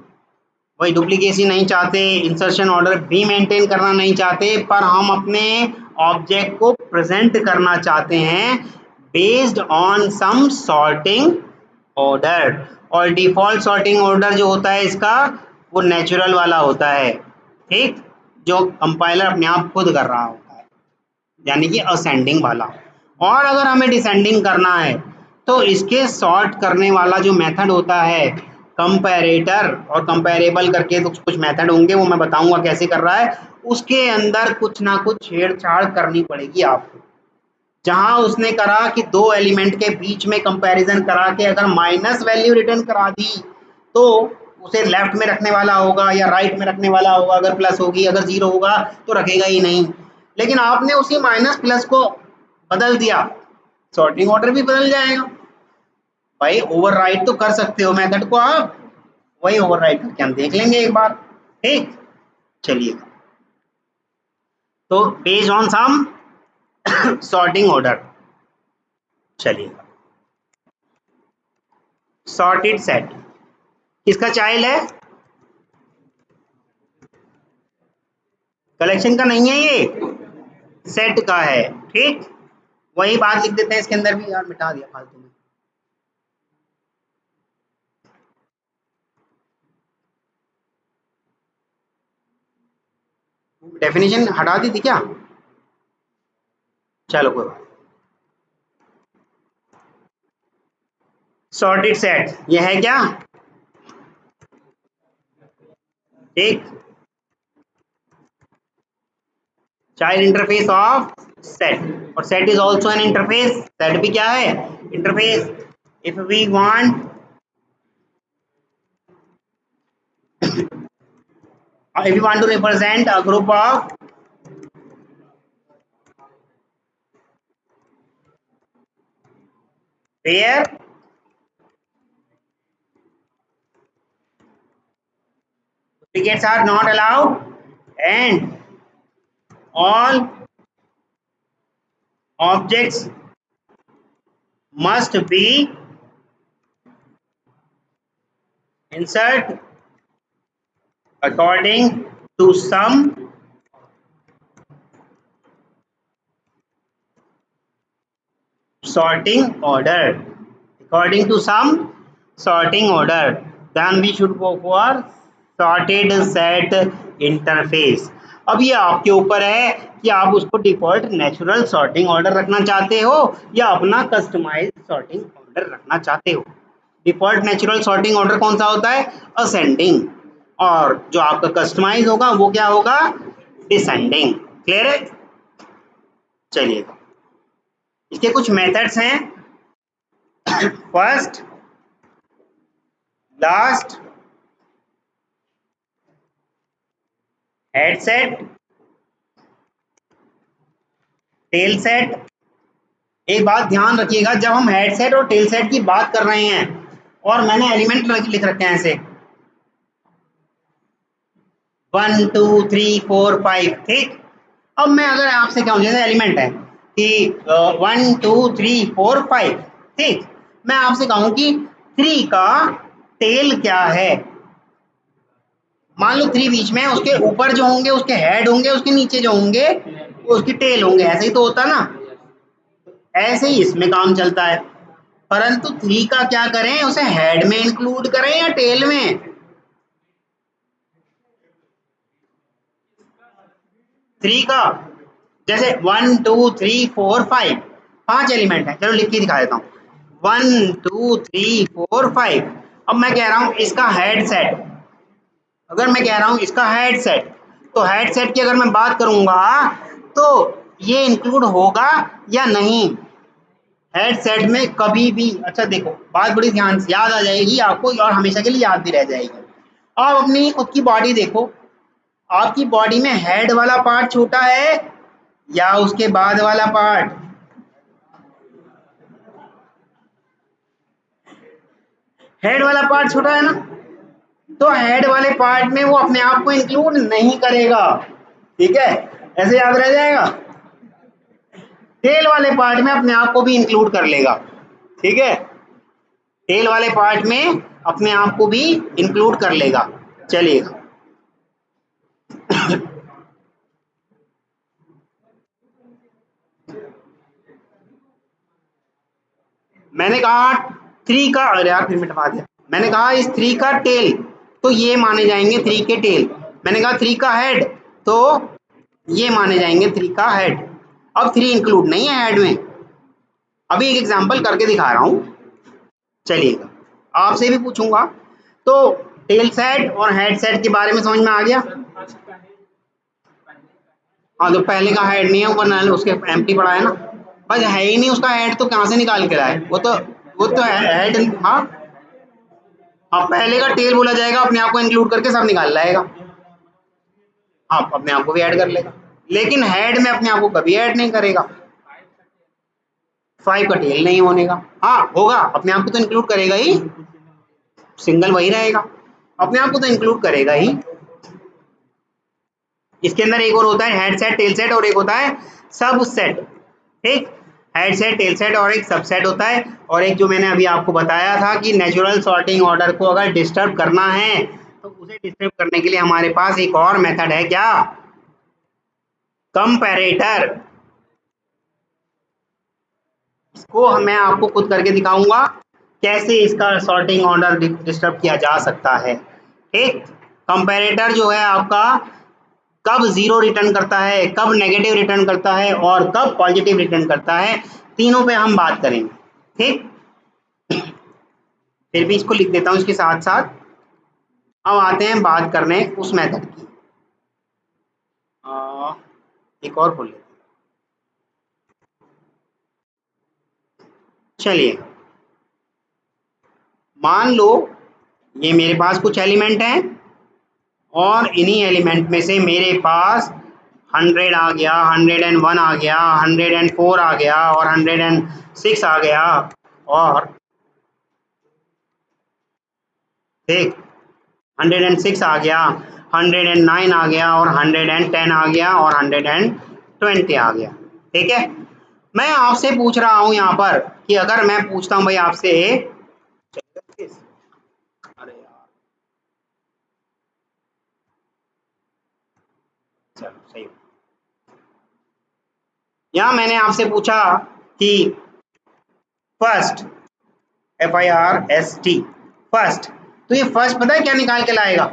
वही डुप्लीकेसी नहीं चाहते, इंसर्शन ऑर्डर भी मेंटेन करना नहीं चाहते, पर हम अपने ऑब्जेक्ट को प्रेजेंट करना चाहते हैं based on some sorting order. और डिफॉल्ट सॉर्टिंग ऑर्डर जो होता है इसका, वो नेचुरल वाला होता है। ठीक, जो कंपाइलर अपने आप खुद कर रहा होता है, यानी कि असेंडिंग वाला। और अगर हमें डिसेंडिंग करना है तो इसके सॉर्ट करने वाला जो मेथड होता है कंपैरेटर और कंपैरेबल करके तो कुछ मेथड होंगे, वो मैं बताऊंगा कैसे कर रहा है। उसके अंदर कुछ ना कुछ छेड़छाड़ करनी पड़ेगी आपको। जहां उसने करा कि दो एलिमेंट के बीच में कंपैरिजन करा के अगर माइनस वैल्यू रिटर्न करा दी, तो उसे लेफ्ट में रखने वाला होगा या राइट में रखने वाला होगा। अगर प्लस होगी, अगर जीरो होगा तो रखेगा ही नहीं। लेकिन आपने उसी माइनस प्लस को बदल दिया, सॉर्टिंग ऑर्डर भी बदल जाएगा। भाई ओवरराइड तो कर सकते हो मेथड को आप, वही ओवरराइड करके हम देख लेंगे एक बार। ठीक, चलिए, तो based on some sorting order, चलिए सॉर्टेड सेट किसका चाइल्ड है? कलेक्शन का नहीं है, ये सेट का है। ठीक, वही बात लिख देते हैं इसके अंदर भी, यार मिटा दिया फालतू में। डेफिनेशन हटा दी थी क्या? चलो कोई बात। सॉर्टेड सेट ये है क्या? ठीक, चाइल्ड इंटरफेस ऑफ सेट, और set is also an interface. Set भी क्या है? Interface. If we want if you want to represent a group of where duplicates are not allowed and all objects must be insert according to some sorting order, according to some sorting order, then we should go for sorted set interface. अब ये आपके ऊपर है कि आप उसको default natural sorting order रखना चाहते हो या अपना कस्टमाइज्ड सॉर्टिंग ऑर्डर रखना चाहते हो। डिफॉल्ट नेचुरल सॉर्टिंग ऑर्डर कौन सा होता है? असेंडिंग। और जो आपका कस्टमाइज होगा वो क्या होगा? डिसेंडिंग। क्लियर है? चलिए, इसके कुछ मेथड्स हैं। First, last, head set, tail set. एक बात ध्यान रखिएगा, जब हम हेड सेट और टेल सेट की बात कर रहे हैं और मैंने एलिमेंट लिख रखे हैं ऐसे 1 2 3 4 5, ठीक। अब मैं अगर आपसे कहूँ, जैसे एलिमेंट है कि 1 2 3 4 5, ठीक, मैं आपसे कहूँ कि 3 का टेल क्या है। मान लो 3 बीच में, उसके ऊपर जो होंगे उसके हेड होंगे, उसके नीचे जो होंगे वो उसकी टेल होंगे। ऐसे ही तो होता ना, ऐसे ही इसमें काम चलता है। परंतु 3 का क्या करें, उसे हेड में इंक्लूड करें या टेल में? 3 का जैसे 1 2 3 4 5, 5 एलिमेंट है। चलो लिख के दिखा देता हूँ, 1 2 3 4 5। अब मैं कह रहा हूँ इसका हेड सेट, अगर मैं कह रहा हूँ इसका हेड सेट, तो हेड सेट की अगर मैं बात करूंगा तो ये इंक्लूड होगा या नहीं हेड सेट में कभी भी? अच्छा देखो, बात बड़ी ध्यान से याद आ जाएगी आपको और हमेशा के लिए याद भी रह जाएगी। आप अपनी खुद की बॉडी देखो, आपकी बॉडी में हेड वाला पार्ट छोटा है या उसके बाद वाला पार्ट? हेड वाला पार्ट छोटा है ना, तो हेड वाले पार्ट में वो अपने आप को इंक्लूड नहीं करेगा, ठीक है, ऐसे याद रह जाएगा। टेल वाले पार्ट में अपने आप को भी इंक्लूड कर लेगा, ठीक है, टेल वाले पार्ट में अपने आप को भी इंक्लूड कर लेगा। चलिएगा, मैंने कहा 3 का, अरे यार फिर मिटवा दिया। मैंने कहा इस 3 का टेल, तो ये माने जाएंगे 3 के टेल। मैंने कहा 3 का हेड, तो ये माने जाएंगे 3 का हेड। अब 3 इंक्लूड नहीं है हेड में। अभी एक एग्जांपल करके दिखा रहा हूँ, चलिएगा, आपसे भी पूछूंगा। तो टेल सेट और हेड सेट के बारे में समझ में आ गया? हाँ, तो पहले का हेड नहीं है, ऊपर नाल उसके एम्प्टी पड़ा है ना, बस है ही नहीं उसका हेड, तो कहाँ से निकाल के लाए? वो तो हेड, हाँ हाँ, पहले का टेल बोला जाएगा, अपने आप को इंक्लूड करके सब निकाल लाएगा, आप अपने आप को भी ऐड कर लेगा। लेकिन हेड में अपने आप को कभी ऐड नहीं करेगा। 5 का टेल नहीं होने का, हाँ होगा, अपने आप को तो इंक्लूड करेगा ही, सिंगल वही रहेगा, अपने आप को तो इंक्लूड करेगा ही। इसके अंदर एक और होता है हेड सेट टेल सेट, और एक होता है सब सेट, ठीक। हेड सेट टेल सेट और एक सबसेट होता है। और एक जो मैंने अभी आपको बताया था कि नेचुरल सॉर्टिंग ऑर्डर को अगर डिस्टर्ब करना है तो उसे डिस्टर्ब करने के लिए हमारे पास एक और मेथड है, क्या? कंपैरेटर। इसको मैं आपको खुद करके दिखाऊंगा कैसे इसका सॉर्टिंग ऑर्डर डिस्टर्ब किया जा सकता है, ठीक। कंपैरेटर जो है आपका कब जीरो रिटर्न करता है, कब नेगेटिव रिटर्न करता है और कब पॉजिटिव रिटर्न करता है, तीनों पे हम बात करेंगे। ठीक, फिर भी इसको लिख देता हूँ इसके साथ साथ। अब आते हैं बात करने उस मेथड की। एक और खोल लेते हैं। चलिए मान लो ये मेरे पास कुछ एलिमेंट हैं और इन्हीं एलिमेंट में से मेरे पास 100 आ गया, 101 आ गया, 104 आ गया और 106 आ गया और ठीक 106 आ गया, 109 आ गया और 110 आ गया और 120 आ गया। ठीक है, मैं आपसे पूछ रहा हूं यहाँ पर कि अगर मैं पूछता हूं भाई आपसे, अरे यार चलो सही, यहाँ मैंने आपसे पूछा कि फर्स्ट, FIRST फर्स्ट, तो ये फर्स्ट पता है क्या निकाल के लाएगा,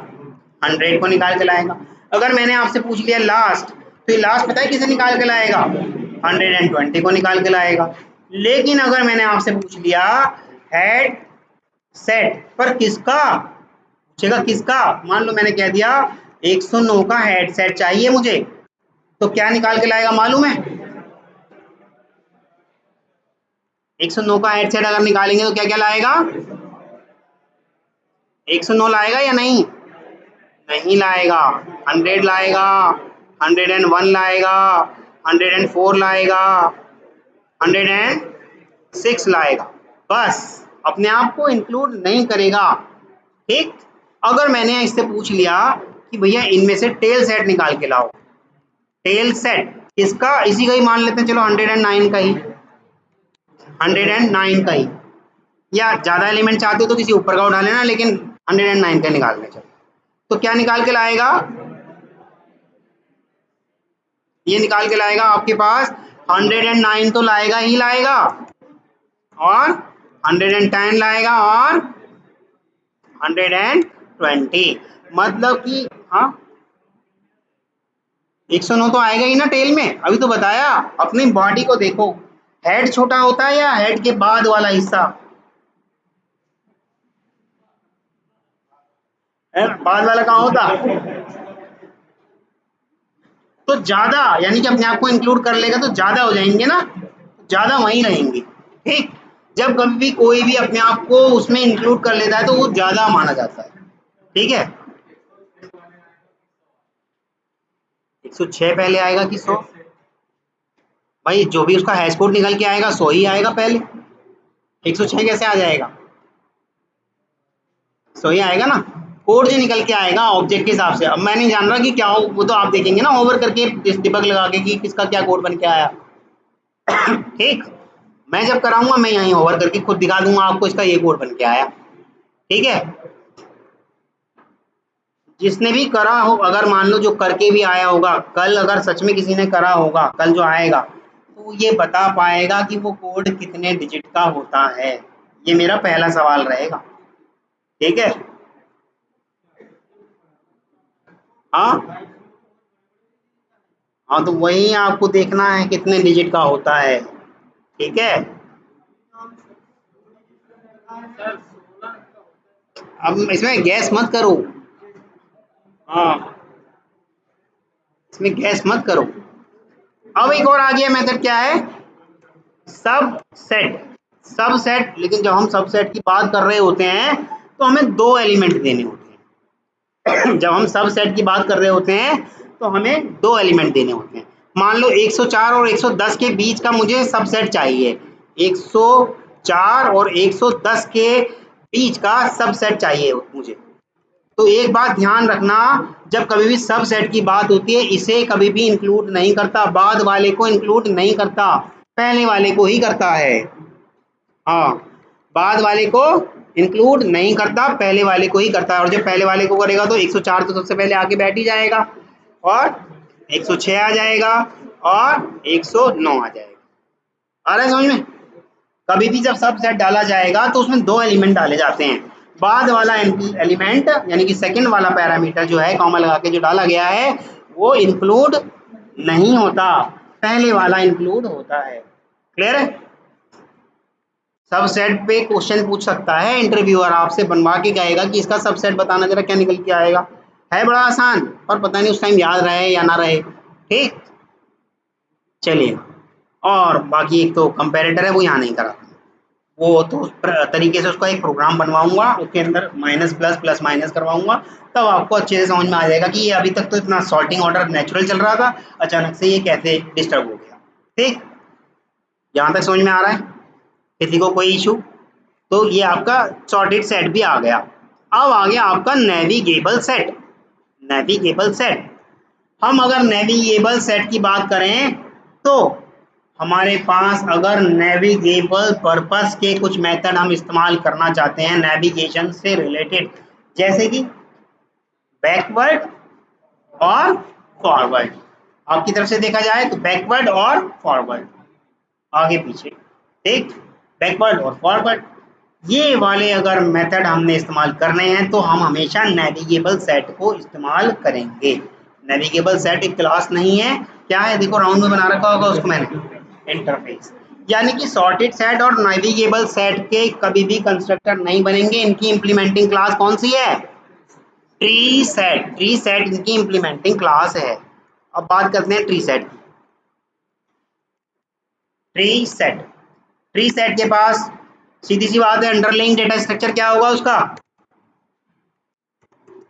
100 को निकाल के लाएगा। अगर मैंने आपसे पूछ लिया लास्ट, तो ये लास्ट पता है किसे निकाल के लाएगा, 120 को निकाल के लाएगा। लेकिन अगर मैंने आपसे पूछ लिया हेड सेट पर किसका, पूछेगा किसका, मान लो मैंने कह दिया 109 का हेड सेट चाहिए मुझे, तो क्या निकाल के लाएगा मालूम है, 109 का हेड सेट अगर निकालेंगे तो क्या क्या लाएगा, 109 लाएगा या नहीं, नहीं लाएगा, 100 लाएगा, 101 लाएगा, 104 लाएगा, 106 लाएगा, बस अपने आप को इंक्लूड नहीं करेगा। ठीक, अगर मैंने इससे पूछ लिया कि भैया इनमें से टेल सेट निकाल के लाओ, टेल सेट किसका, इसी का ही मान लेते हैं चलो, 109 का ही, 109 का ही, या ज्यादा एलिमेंट चाहते हो तो किसी ऊपर का उठा लेना, लेकिन 109 का निकाल लें। चलो तो क्या निकाल के लाएगा, ये निकाल के लाएगा आपके पास 109 तो लाएगा ही लाएगा और 110 लाएगा और 120, मतलब कि हाँ 109 तो आएगा ही ना टेल में, अभी तो बताया। अपनी बॉडी को देखो, हेड छोटा होता है या हेड के बाद वाला हिस्सा, बाद वाला कहाँ होता, तो ज्यादा यानी कि अपने आप को इंक्लूड कर लेगा तो ज्यादा हो जाएंगे ना, ज्यादा वहीं रहेंगे। ठीक, जब कभी भी कोई भी अपने आप को उसमें इंक्लूड कर लेता है तो वो ज्यादा माना जाता है। ठीक है, 106 पहले आएगा कि 100, भाई जो भी उसका हैश कोड निकल के आएगा 100 ही आएगा पहले, 106 कैसे आ जाएगा, 100 ही आएगा ना, कोड जो निकल के आएगा ऑब्जेक्ट के हिसाब से। अब मैं नहीं जान रहा कि क्या हो, वो तो आप देखेंगे ना ओवर करके डिबग लगा के कि किसका क्या कोड बन के आया। ठीक, मैं जब कराऊंगा मैं यहीं ओवर करके खुद दिखा दूंगा आपको इसका ये कोड बन के आया। ठीक है, जिसने भी करा हो, अगर मान लो जो करके भी आया होगा, कल अगर सच में किसी ने करा होगा, कल जो आएगा तो ये बता पाएगा कि वो कोड कितने डिजिट का होता है, ये मेरा पहला सवाल रहेगा। ठीक है, हाँ हाँ, तो वही आपको देखना है कितने डिजिट का होता है। ठीक है, अब इसमें गैस मत करो, हाँ इसमें गैस मत करो। अब एक और आ गया मेथड, क्या है, सब सेट, सब सेट। लेकिन जब हम सब सेट की बात कर रहे होते हैं तो हमें दो एलिमेंट देने होते हैं। जब हम सब सेट की बात कर रहे होते हैं तो हमें दो एलिमेंट देने होते हैं। मान लो 104 और 110 के बीच का मुझे सब सेट चाहिए, 104 और 110 के बीच का सब सेट चाहिए मुझे। तो एक बात ध्यान रखना, जब कभी भी सब सेट की बात होती है इसे कभी भी इंक्लूड नहीं करता, बाद वाले को इंक्लूड नहीं करता, पहले वाले को ही करता है। हाँ, बाद वाले को इंक्लूड नहीं करता, पहले वाले को ही करता है। और जब पहले वाले को करेगा तो 104 तो सबसे पहले आके बैठ ही जाएगा और 106 आ जाएगा और 109 आ जाएगा। आ रहा है समझ में, कभी भी जब सब सेट डाला जाएगा तो उसमें दो एलिमेंट डाले जाते हैं, बाद वाला एलिमेंट यानी कि सेकंड वाला पैरामीटर जो है कॉमा लगा के जो डाला गया है वो इंक्लूड नहीं होता, पहले वाला इंक्लूड होता है। क्लियर है? सबसेट पे क्वेश्चन पूछ सकता है इंटरव्यूअर, आपसे बनवा के कहेगा कि इसका सबसेट बताना जरा क्या निकल के आएगा। है बड़ा आसान, पर पता नहीं उस टाइम याद रहे या ना रहे। ठीक, चलिए। और बाकी एक तो कंपैरेटर है, वो यहाँ नहीं करा, वो तो उस तरीके से उसका एक प्रोग्राम बनवाऊंगा, उसके अंदर माइनस प्लस प्लस माइनस करवाऊंगा, तब आपको अच्छे से समझ में आ जाएगा कि ये अभी तक तो इतना सॉर्टिंग ऑर्डर नेचुरल चल रहा था, अचानक से ये कैसे डिस्टर्ब हो गया। ठीक, यहाँ तक समझ में आ रहा है? किसी को कोई इशू? तो ये आपका सॉर्टेड सेट भी आ गया। अब आ गया आपका नेविगेबल सेट। नेविगेबल सेट, हम अगर नेविगेबल सेट की बात करें तो हमारे पास अगर नेविगेबल पर्पस के कुछ मेथड हम इस्तेमाल करना चाहते हैं नेविगेशन से रिलेटेड, जैसे कि बैकवर्ड और फॉरवर्ड। आपकी तरफ से देखा जाए तो बैकवर्ड और फॉरवर्ड, आगे पीछे। ठीक, बैकवर्ड और फॉरवर्ड, ये वाले अगर मेथड हमने इस्तेमाल करने हैं तो हम हमेशा नेविगेबल सेट को इस्तेमाल करेंगे। नेविगेबल सेट एक क्लास नहीं है, क्या है देखो राउंड में बना रखा होगा उसको मैंने, इंटरफेस। यानी कि सॉर्टेड सेट और नेविगेबल सेट के कभी भी कंस्ट्रक्टर नहीं बनेंगे। इनकी इंप्लीमेंटिंग क्लास कौन सी है? Tree set. ट्री सेट इनकी इंप्लीमेंटिंग क्लास है। अब बात करते हैं ट्री सेट की। ट्री सेट, ट्री सेट के पास सीधी सी बात है, अंडरलाइंग डेटा स्ट्रक्चर क्या होगा उसका?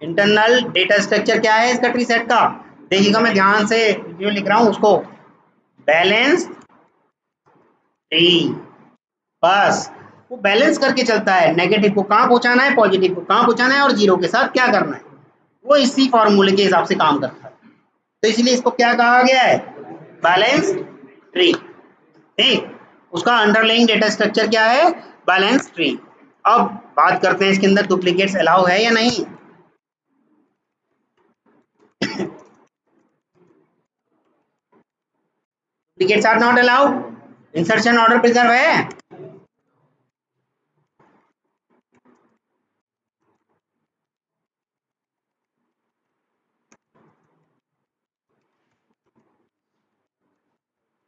इंटरनल डेटा स्ट्रक्चर क्या है इसका ट्री सेट का? देखिएगा मैं ध्यान से जो लिख रहा हूं उसको, बैलेंस ट्री। बस वो बैलेंस करके चलता है, नेगेटिव को कहाँ पहुंचाना है, पॉजिटिव को कहाँ पहुंचाना है, और जीरो के साथ क्या करना है, वो इसी फॉर्मूले के हिसाब से काम करता है। तो इसलिए इसको क्या कहा गया है? Balance tree. ठीक, उसका अंडरलाइंग डेटा स्ट्रक्चर क्या है? Balance tree. अब बात करते हैं इसके अंदर डुप्लीकेट्स अलाउ है या नहीं। Duplicates are not allowed, insertion order preserve है।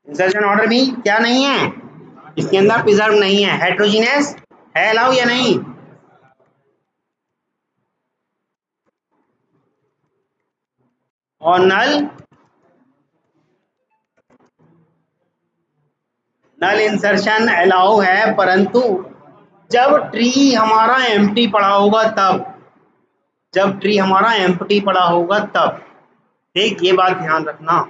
इंसर्शन ऑर्डर भी क्या नहीं है इसके अंदर, प्रिजर्व नहीं है। हेट्रोजीनियस है अलाउ या नहीं? और नल, नल इंसर्शन अलाउ है, परंतु जब ट्री हमारा एम्प्टी पड़ा होगा तब, जब ट्री हमारा एम्प्टी पड़ा होगा तब। ठीक, ये बात ध्यान रखना,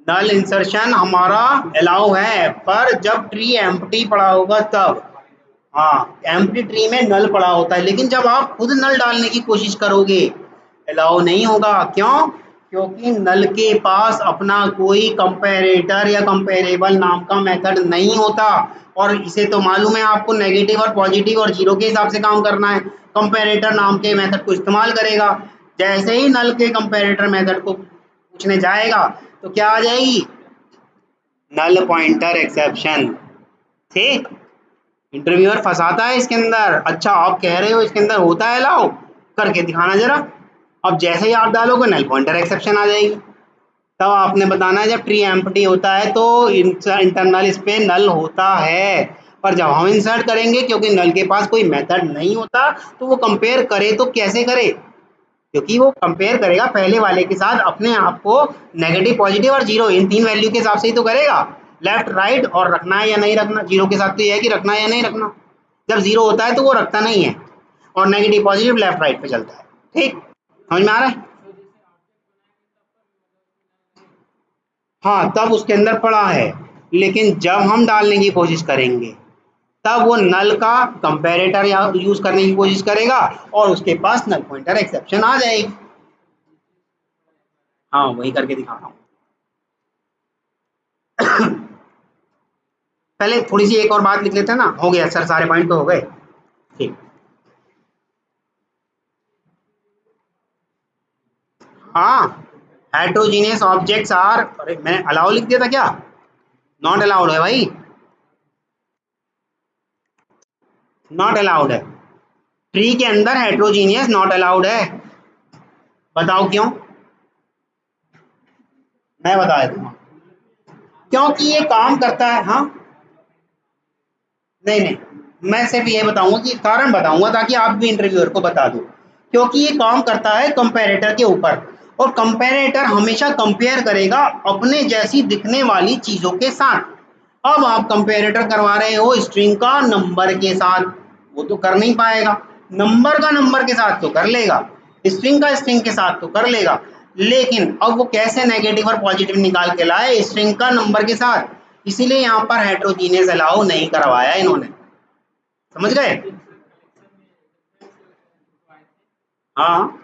नल इंसर्शन हमारा अलाउ है पर जब ट्री एम्प्टी पड़ा होगा तब। हाँ, एम्प्टी ट्री में नल पड़ा होता है, लेकिन जब आप खुद नल डालने की कोशिश करोगे अलाउ नहीं होगा। क्यों? क्योंकि नल के पास अपना कोई कंपैरेटर या कंपेरेबल नाम का मेथड नहीं होता, और इसे तो मालूम है आपको, नेगेटिव और पॉजिटिव और जीरो के हिसाब से काम करना है। कंपैरेटर नाम के मेथड को इस्तेमाल करेगा, जैसे ही नल के कंपैरेटर मेथड को पूछने जाएगा तो क्या आ जाएगी? Null pointer exception. ठीक, इंटरव्यूअर फंसाता है इसके अंदर। अच्छा आप कह रहे हो इसके अंदर होता है अलाउ, करके दिखाना जरा। अब जैसे ही आप डालोगे नल पॉइंटर एक्सेप्शन आ जाएगी, तब आपने बताना है जब ट्री एम्प्टी होता है तो इंटरनल इस पे नल होता है, पर जब हम इंसर्ट करेंगे क्योंकि नल के पास कोई मेथड नहीं होता तो वो कंपेयर करे तो कैसे करे? क्योंकि वो कंपेयर करेगा पहले वाले के साथ अपने आप को, नेगेटिव पॉजिटिव और जीरो इन तीन वैल्यू के हिसाब से ही तो करेगा, लेफ्ट राइट और रखना है या नहीं रखना। जीरो के साथ तो ये है कि रखना है या नहीं रखना, जब जीरो होता है तो वो रखता नहीं है, और नेगेटिव पॉजिटिव लेफ्ट राइट पे चलता है। ठीक, समझ में आ रहा है? हाँ, तब उसके अंदर पड़ा है, लेकिन जब हम डालने की कोशिश करेंगे तब वो नल का कंपैरेटर या यूज करने की कोशिश करेगा और उसके पास नल पॉइंटर एक्सेप्शन आ जाएगी। हाँ, वही करके दिखा रहा हूँ। पहले थोड़ी सी एक और बात लिख लेते हैं ना, हो गया सर, सारे पॉइंट तो हो गए। ठीक, हाँ, हेट्रोजीनियस ऑब्जेक्ट्स आर, अरे मैंने अलाउ लिख दिया था क्या? नॉट अलाउड है भाई, नॉट अलाउड है। ट्री के अंदर हेट्रोजीनियस नॉट अलाउड है, बताओ क्यों? मैं बता देता हूँ, क्योंकि ये काम करता है। हाँ नहीं नहीं, मैं सिर्फ ये बताऊंगा कि कारण बताऊंगा ताकि आप भी इंटरव्यूअर को बता दो, क्योंकि ये काम करता है कंपैरेटर के ऊपर, और कंपैरेटर हमेशा कंपेयर करेगा अपने जैसी दिखने वाली चीजों के साथ। अब आप कंपैरेटर करवा रहे हो स्ट्रिंग का नंबर के साथ, वो तो कर नहीं पाएगा। नंबर का नंबर के साथ तो कर लेगा, स्ट्रिंग का स्ट्रिंग के साथ तो कर लेगा, लेकिन अब वो कैसे नेगेटिव और पॉजिटिव निकाल के लाए स्ट्रिंग का नंबर के साथ, इसीलिए यहाँ पर हेट्रोजीनियस अलाउ नहीं करवाया इन्होंने। समझ गए? हाँ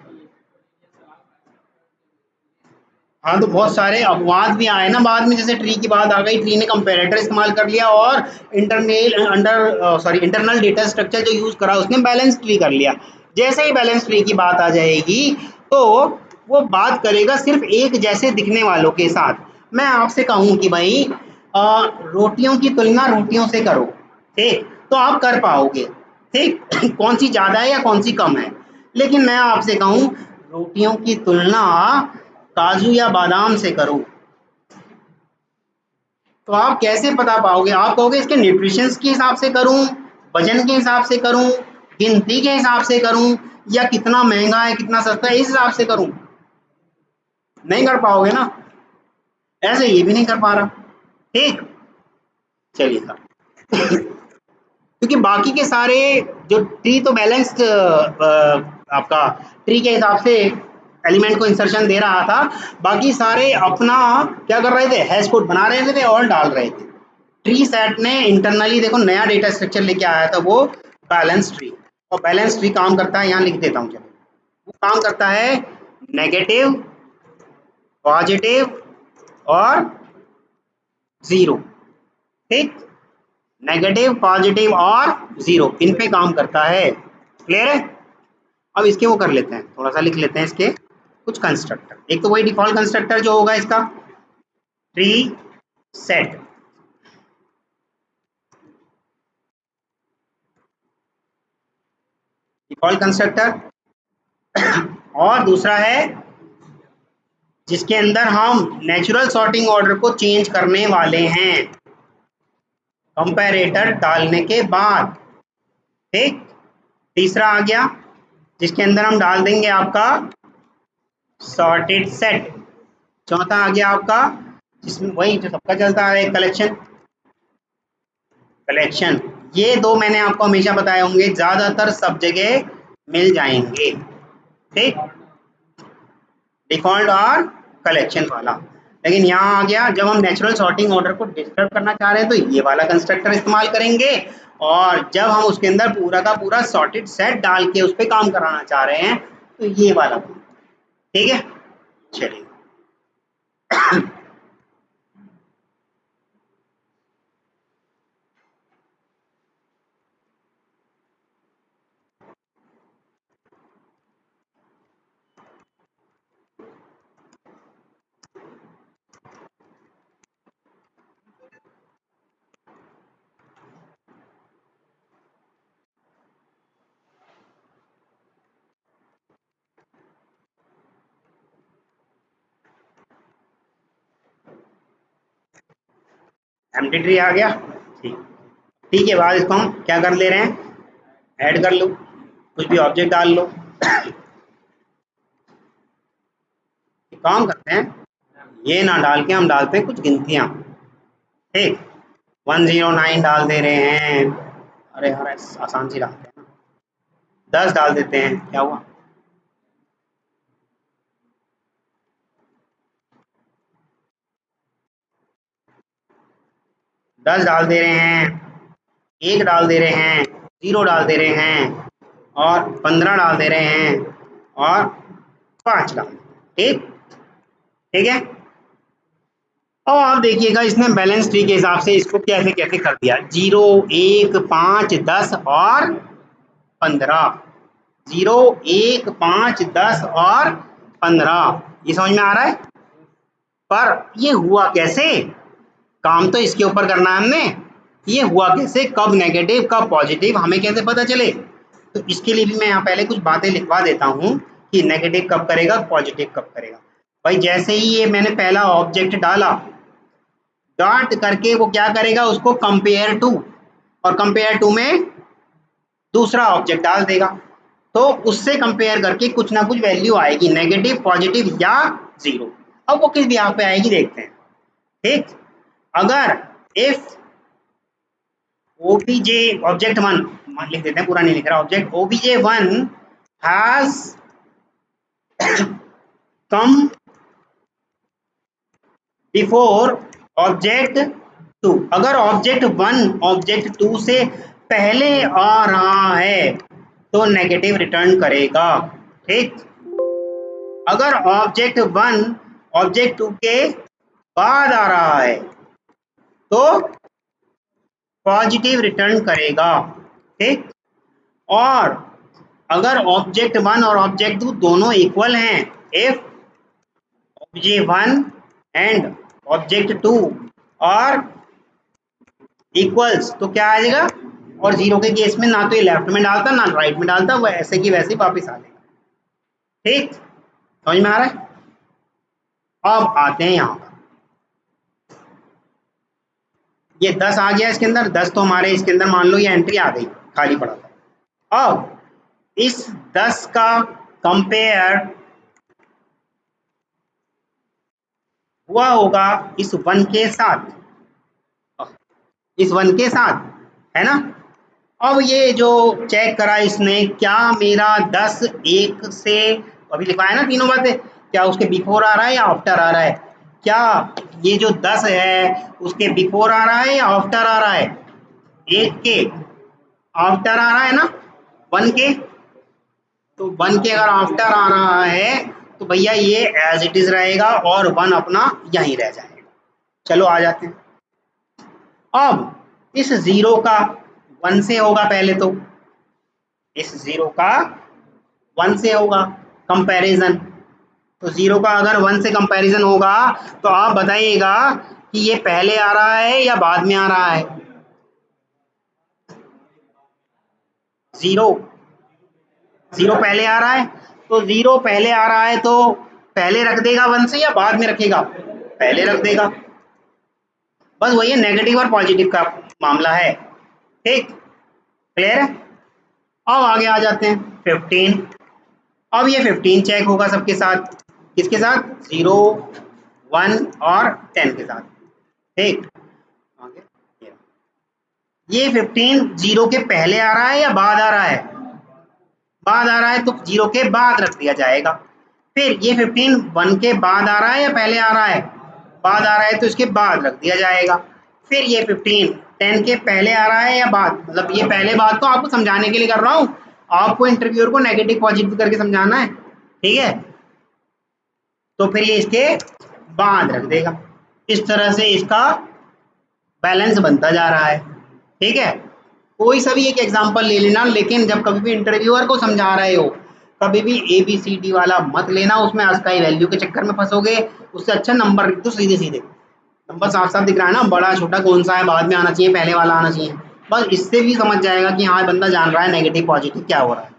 हाँ, तो बहुत सारे अपवाद भी आए ना बाद में, जैसे ट्री की बात आ गई, ट्री ने कंपैरेटर इस्तेमाल कर लिया और इंटरनल डेटा स्ट्रक्चर जो यूज करा उसने बैलेंस ट्री कर लिया। जैसे ही बैलेंस ट्री की बात आ जाएगी तो वो बात करेगा सिर्फ एक जैसे दिखने वालों के साथ। मैं आपसे कहूँ कि भाई रोटियों की तुलना रोटियों से करो, ठीक, तो आप कर पाओगे, ठीक कौन सी ज्यादा है या कौन सी कम है। लेकिन मैं आपसे कहूँ रोटियों की तुलना काजू या बादाम से करो, तो आप कैसे पता पाओगे? आप कहोगे इसके न्यूट्रिशंस के हिसाब से करूं, वजन के हिसाब से करूं, गिनती के हिसाब से करूं, या कितना महंगा है कितना सस्ता है इस हिसाब से करूं? नहीं कर पाओगे ना, ऐसे ये भी नहीं कर पा रहा, ठीक। चलिए सर, क्योंकि बाकी के सारे जो ट्री तो बैलेंस्ड आपका ट्री के हिसाब से एलिमेंट को इंसर्शन दे रहा था, बाकी सारे अपना क्या कर रहे थे, हैश कोड बना रहे थे और डाल रहे थे। ट्री सेट ने इंटरनली देखो नया डेटा स्ट्रक्चर लेके आया था, वो बैलेंस ट्री। और बैलेंस ट्री काम करता है, यहाँ लिख देता हूँ चलो, वो काम करता है नेगेटिव, पॉजिटिव और जीरो, ठीक, नेगेटिव पॉजिटिव और जीरो, इन पे काम करता है। क्लियर है? अब इसके वो कर लेते हैं, थोड़ा सा लिख लेते हैं इसके कुछ कंस्ट्रक्टर। एक तो वही डिफॉल्ट कंस्ट्रक्टर जो होगा इसका ट्री सेट, डिफॉल्ट कंस्ट्रक्टर, और दूसरा है जिसके अंदर हम नेचुरल सॉर्टिंग ऑर्डर को चेंज करने वाले हैं कंपैरेटर डालने के बाद, ठीक। तीसरा आ गया जिसके अंदर हम डाल देंगे आपका सॉर्टेड सेट। चौथा आ गया आपका जिसमें वही जो सबका चलता है कलेक्शन, कलेक्शन। ये दो मैंने आपको हमेशा बताए होंगे, ज्यादातर सब जगह मिल जाएंगे, ठीक, डिफॉल्ट और कलेक्शन वाला। लेकिन यहाँ आ गया जब हम नेचुरल सॉर्टिंग ऑर्डर को डिस्टर्ब करना चाह रहे हैं तो ये वाला कंस्ट्रक्टर इस्तेमाल करेंगे, और जब हम उसके अंदर पूरा का पूरा सॉर्टेड सेट डाल के उस पर काम कराना चाह रहे हैं तो ये वाला, ठीक है। चलिए एम्प्टी ट्री आ गया, ठीक। ठीक है, बाद इसको हम क्या कर ले रहे हैं, ऐड कर लो, कुछ भी ऑब्जेक्ट डाल लो। काम करते हैं, ये ना डाल के हम डालते हैं कुछ गिनतियाँ, ठीक, 109 डाल दे रहे हैं, अरे यार आसान सी डालते हैं ना, 10 डाल देते हैं, क्या हुआ, 10 डाल दे रहे हैं, 1 डाल दे रहे हैं, 0 डाल दे रहे हैं, और 15 डाल दे रहे हैं, और 5 डाल, ठीक, ठीक है। अब आप देखिएगा इसने बैलेंस ट्री के हिसाब से इसको कैसे कैसे कर दिया, 0 1 5 10 और 15, 0 1 5 10 और 15, ये समझ में आ रहा है? पर ये हुआ कैसे, काम तो इसके ऊपर करना है हमने, ये हुआ कैसे, कब नेगेटिव कब पॉजिटिव हमें कैसे पता चले? तो इसके लिए भी मैं यहाँ पहले कुछ बातें लिखवा देता हूँ कि नेगेटिव कब करेगा पॉजिटिव कब करेगा। भाई जैसे ही ये मैंने पहला ऑब्जेक्ट डाला, डॉट करके वो क्या करेगा, उसको कंपेयर टू, और कंपेयर टू में दूसरा ऑब्जेक्ट डाल देगा, तो उससे कंपेयर करके कुछ ना कुछ वैल्यू आएगी, नेगेटिव, पॉजिटिव या जीरो। अब वो किस बिहाफ पे आएगी देखते हैं। ठीक, अगर इफ ओबीजे ऑब्जेक्ट वन, लिख देते हैं, पूरा नहीं लिख रहा, object OBJ one has come before object two, अगर ऑब्जेक्ट वन ऑब्जेक्ट टू से पहले आ रहा है तो नेगेटिव रिटर्न करेगा। ठीक, अगर ऑब्जेक्ट वन ऑब्जेक्ट टू के बाद आ रहा है तो पॉजिटिव रिटर्न करेगा। ठीक, और अगर ऑब्जेक्ट वन और ऑब्जेक्ट टू दोनों इक्वल हैं, if object one and object two और इक्वल्स, तो क्या आ जाएगा, और जीरो के केस में ना तो ये लेफ्ट में डालता ना राइट में डालता, वो ऐसे की वैसे वापस आ जाएगा। ठीक, समझ में आ रहा है। अब आते हैं यहाँ पर, ये 10 आ गया इसके अंदर, 10 तो हमारे इसके अंदर मान लो ये एंट्री आ गई, खाली पड़ा था। अब इस 10 का कंपेयर हुआ होगा इस 1 के साथ, इस 1 के साथ, है ना। अब ये जो चेक करा इसने, क्या मेरा 10 1 से, अभी लिखा है ना तीनों बातें, क्या उसके बिफोर आ रहा है या आफ्टर आ रहा है, क्या ये जो 10 है उसके बिफोर आ रहा है या आफ्टर आ रहा है, 1 के आफ्टर आ रहा है ना, 1 के, तो 1 के अगर आफ्टर आ रहा है तो भैया ये एज इट इज रहेगा और 1 अपना यहीं रह जाएगा। चलो आ जाते हैं। अब इस जीरो का 1 से होगा पहले, तो इस जीरो का 1 से होगा कंपैरिजन, तो जीरो का अगर 1 से कंपैरिजन होगा तो आप बताइएगा कि ये पहले आ रहा है या बाद में आ रहा है। जीरो, जीरो पहले आ रहा है, तो जीरो पहले आ रहा है तो पहले रख देगा 1 से या बाद में रखेगा, पहले रख देगा। बस वही है, नेगेटिव और पॉजिटिव का मामला है। ठीक, क्लियर है। अब आगे आ जाते हैं 15। अब ये 15 चेक होगा सबके साथ, किसके साथ, 0 1 और 10 के साथ। ठीक, आगे ये 15 जीरो के पहले आ रहा है या बाद आ रहा है, बाद आ रहा है, तो जीरो के बाद रख दिया जाएगा। फिर ये 15 1 के बाद आ रहा है या पहले आ रहा है, बाद आ रहा है, तो इसके बाद रख दिया जाएगा। फिर ये 15 10 के पहले आ रहा है या बाद, मतलब ये पहले बाद तो आपको समझाने के लिए कर रहा हूँ, आपको इंटरव्यूअर को नेगेटिव पॉजिटिव करके समझाना है। ठीक है, तो फिर ये इसके बाद रख देगा। इस तरह से इसका बैलेंस बनता जा रहा है। ठीक है, कोई सा भी एक एग्जांपल ले लेना, लेकिन जब कभी भी इंटरव्यूअर को समझा रहे हो कभी भी ABCD वाला मत लेना, उसमें अस्थायी वैल्यू के चक्कर में फंसोगे। उससे अच्छा नंबर लिख दो सीधे सीधे, नंबर साफ साफ दिख रहा है ना, बड़ा छोटा कौन सा है, बाद में आना चाहिए पहले वाला आना चाहिए, बस इससे भी समझ जाएगा कि हाँ बंदा जान रहा है नेगेटिव पॉजिटिव क्या हो रहा है।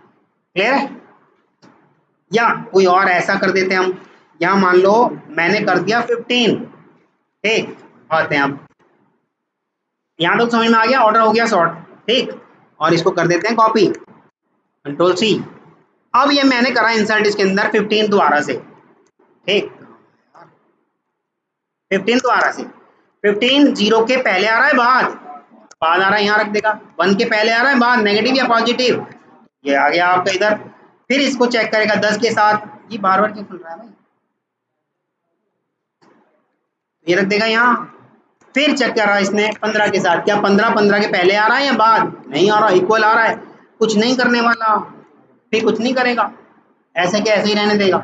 क्लियर है। या कोई और ऐसा कर देते हैं हम, यहाँ मान लो मैंने कर दिया 15। ठीक, आते हैं अब, यहाँ तक समझ में आ गया, ऑर्डर हो गया शॉर्ट। ठीक, और इसको कर देते हैं कॉपी, कंट्रोल C। अब ये मैंने करा इंसर्ट इसके अंदर 15 दोबारा से। ठीक, 15 दोबारा से, 15 जीरो के पहले आ रहा है, बाद आ रहा है, यहाँ रख देगा। 1 के पहले आ रहा है, बाद, नेगेटिव या पॉजिटिव, ये आ गया आपका इधर। फिर इसको चेक करेगा 10 के साथ, ये बार बार क्यों खुल रहा है भाई, ये रख देगा यहाँ। फिर चेक करा इसने 15 के साथ, क्या 15 के पहले आ रहा है या बाद, नहीं आ रहा, इक्वल आ रहा है, कुछ नहीं करने वाला, फिर कुछ नहीं करेगा, ऐसे के ऐसे ही रहने देगा।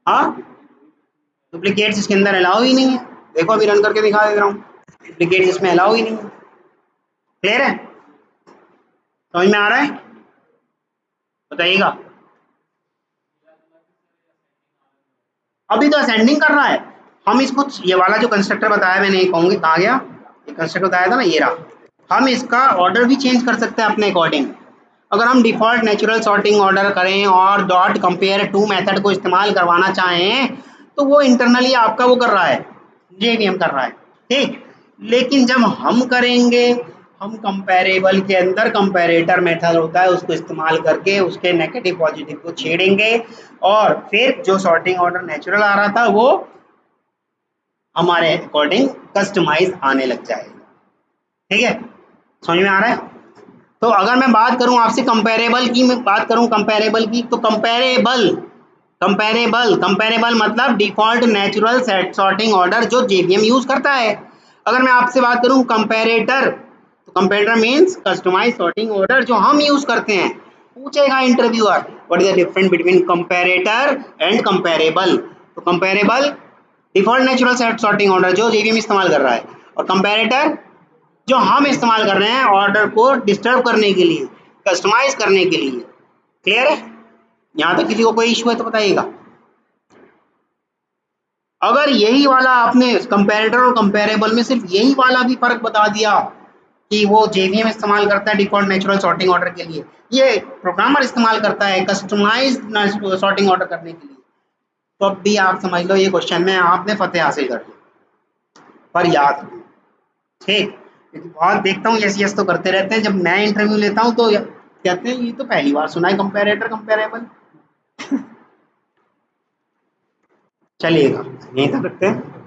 हाँ, डुप्लीकेट्स इसके अंदर अलाउ ही नहीं है, देखो अभी रन करके दिखा दे रहा हूँ, डुप्लीकेट्स इसमें अलाउ ही नहीं है। क्लियर है, समझ में आ रहा है, बताइएगा। अभी तो असेंडिंग कर रहा है, हम इसको, ये वाला जो कंस्ट्रक्टर बताया मैंने, कहूँगी कहाँ गया, ये कंस्ट्रक्टर बताया था ना, ये रहा, हम इसका ऑर्डर भी चेंज कर सकते हैं अपने अकॉर्डिंग। अगर हम डिफॉल्ट नेचुरल सॉर्टिंग ऑर्डर करें और डॉट कंपेयर टू मेथड को इस्तेमाल करवाना चाहें तो वो इंटरनली आपका वो कर रहा है, जेवीएम कर रहा है, ठीक। लेकिन जब हम करेंगे, हम कंपैरेबल के अंदर कंपैरेटर मेथड होता है उसको इस्तेमाल करके उसके नेगेटिव पॉजिटिव को छेड़ेंगे और फिर जो सॉर्टिंग ऑर्डर नेचुरल आ रहा था वो हमारे अकॉर्डिंग कस्टमाइज आने लग जाएगा, ठीक है। समझ में आ रहा है? तो अगर मैं बात करूं आपसे कंपैरेबल की, मैं बात करूं कंपैरेबल की, तो कंपैरेबल कंपैरेबल कंपैरेबल मतलब default natural set sorting order जो जेवीएम यूज करता है। अगर मैं आपसे बात करूं कंपैरेटर, तो comparator means customize sorting order जो हम यूज करते हैं। पूछेगा interviewer what is the difference between comparator and comparable. तो comparable default natural set sorting order जो जेवीएम इस्तेमाल कर रहा है, और कंपैरेटर जो हम इस्तेमाल कर रहे हैं ऑर्डर को डिस्टर्ब करने के लिए, कस्टमाइज करने के लिए। क्लियर है? यहाँ तक किसी को कोई इशू है तो बताइएगा। अगर यही वाला आपने कंपैरेटर और कंपैरेबल में सिर्फ यही वाला भी फर्क बता दिया कि वो जेवीएम इस्तेमाल करता है डिफॉल्ट नेचुरल सॉर्टिंग ऑर्डर के लिए, ये प्रोग्रामर इस्तेमाल करता है कस्टमाइज सॉर्टिंग ऑर्डर करने के लिए, तो अब भी आप समझ लो ये क्वेश्चन में आपने फतेह हासिल कर ली। पर याद रखना, ठीक। क्योंकि बहुत देखता हूँ यस यस तो करते रहते हैं, जब मैं इंटरव्यू लेता हूँ तो कहते हैं ये तो पहली बार सुना है कंपैरेटर कंपैरेबल। चलिएगा यहीं तक रखते हैं।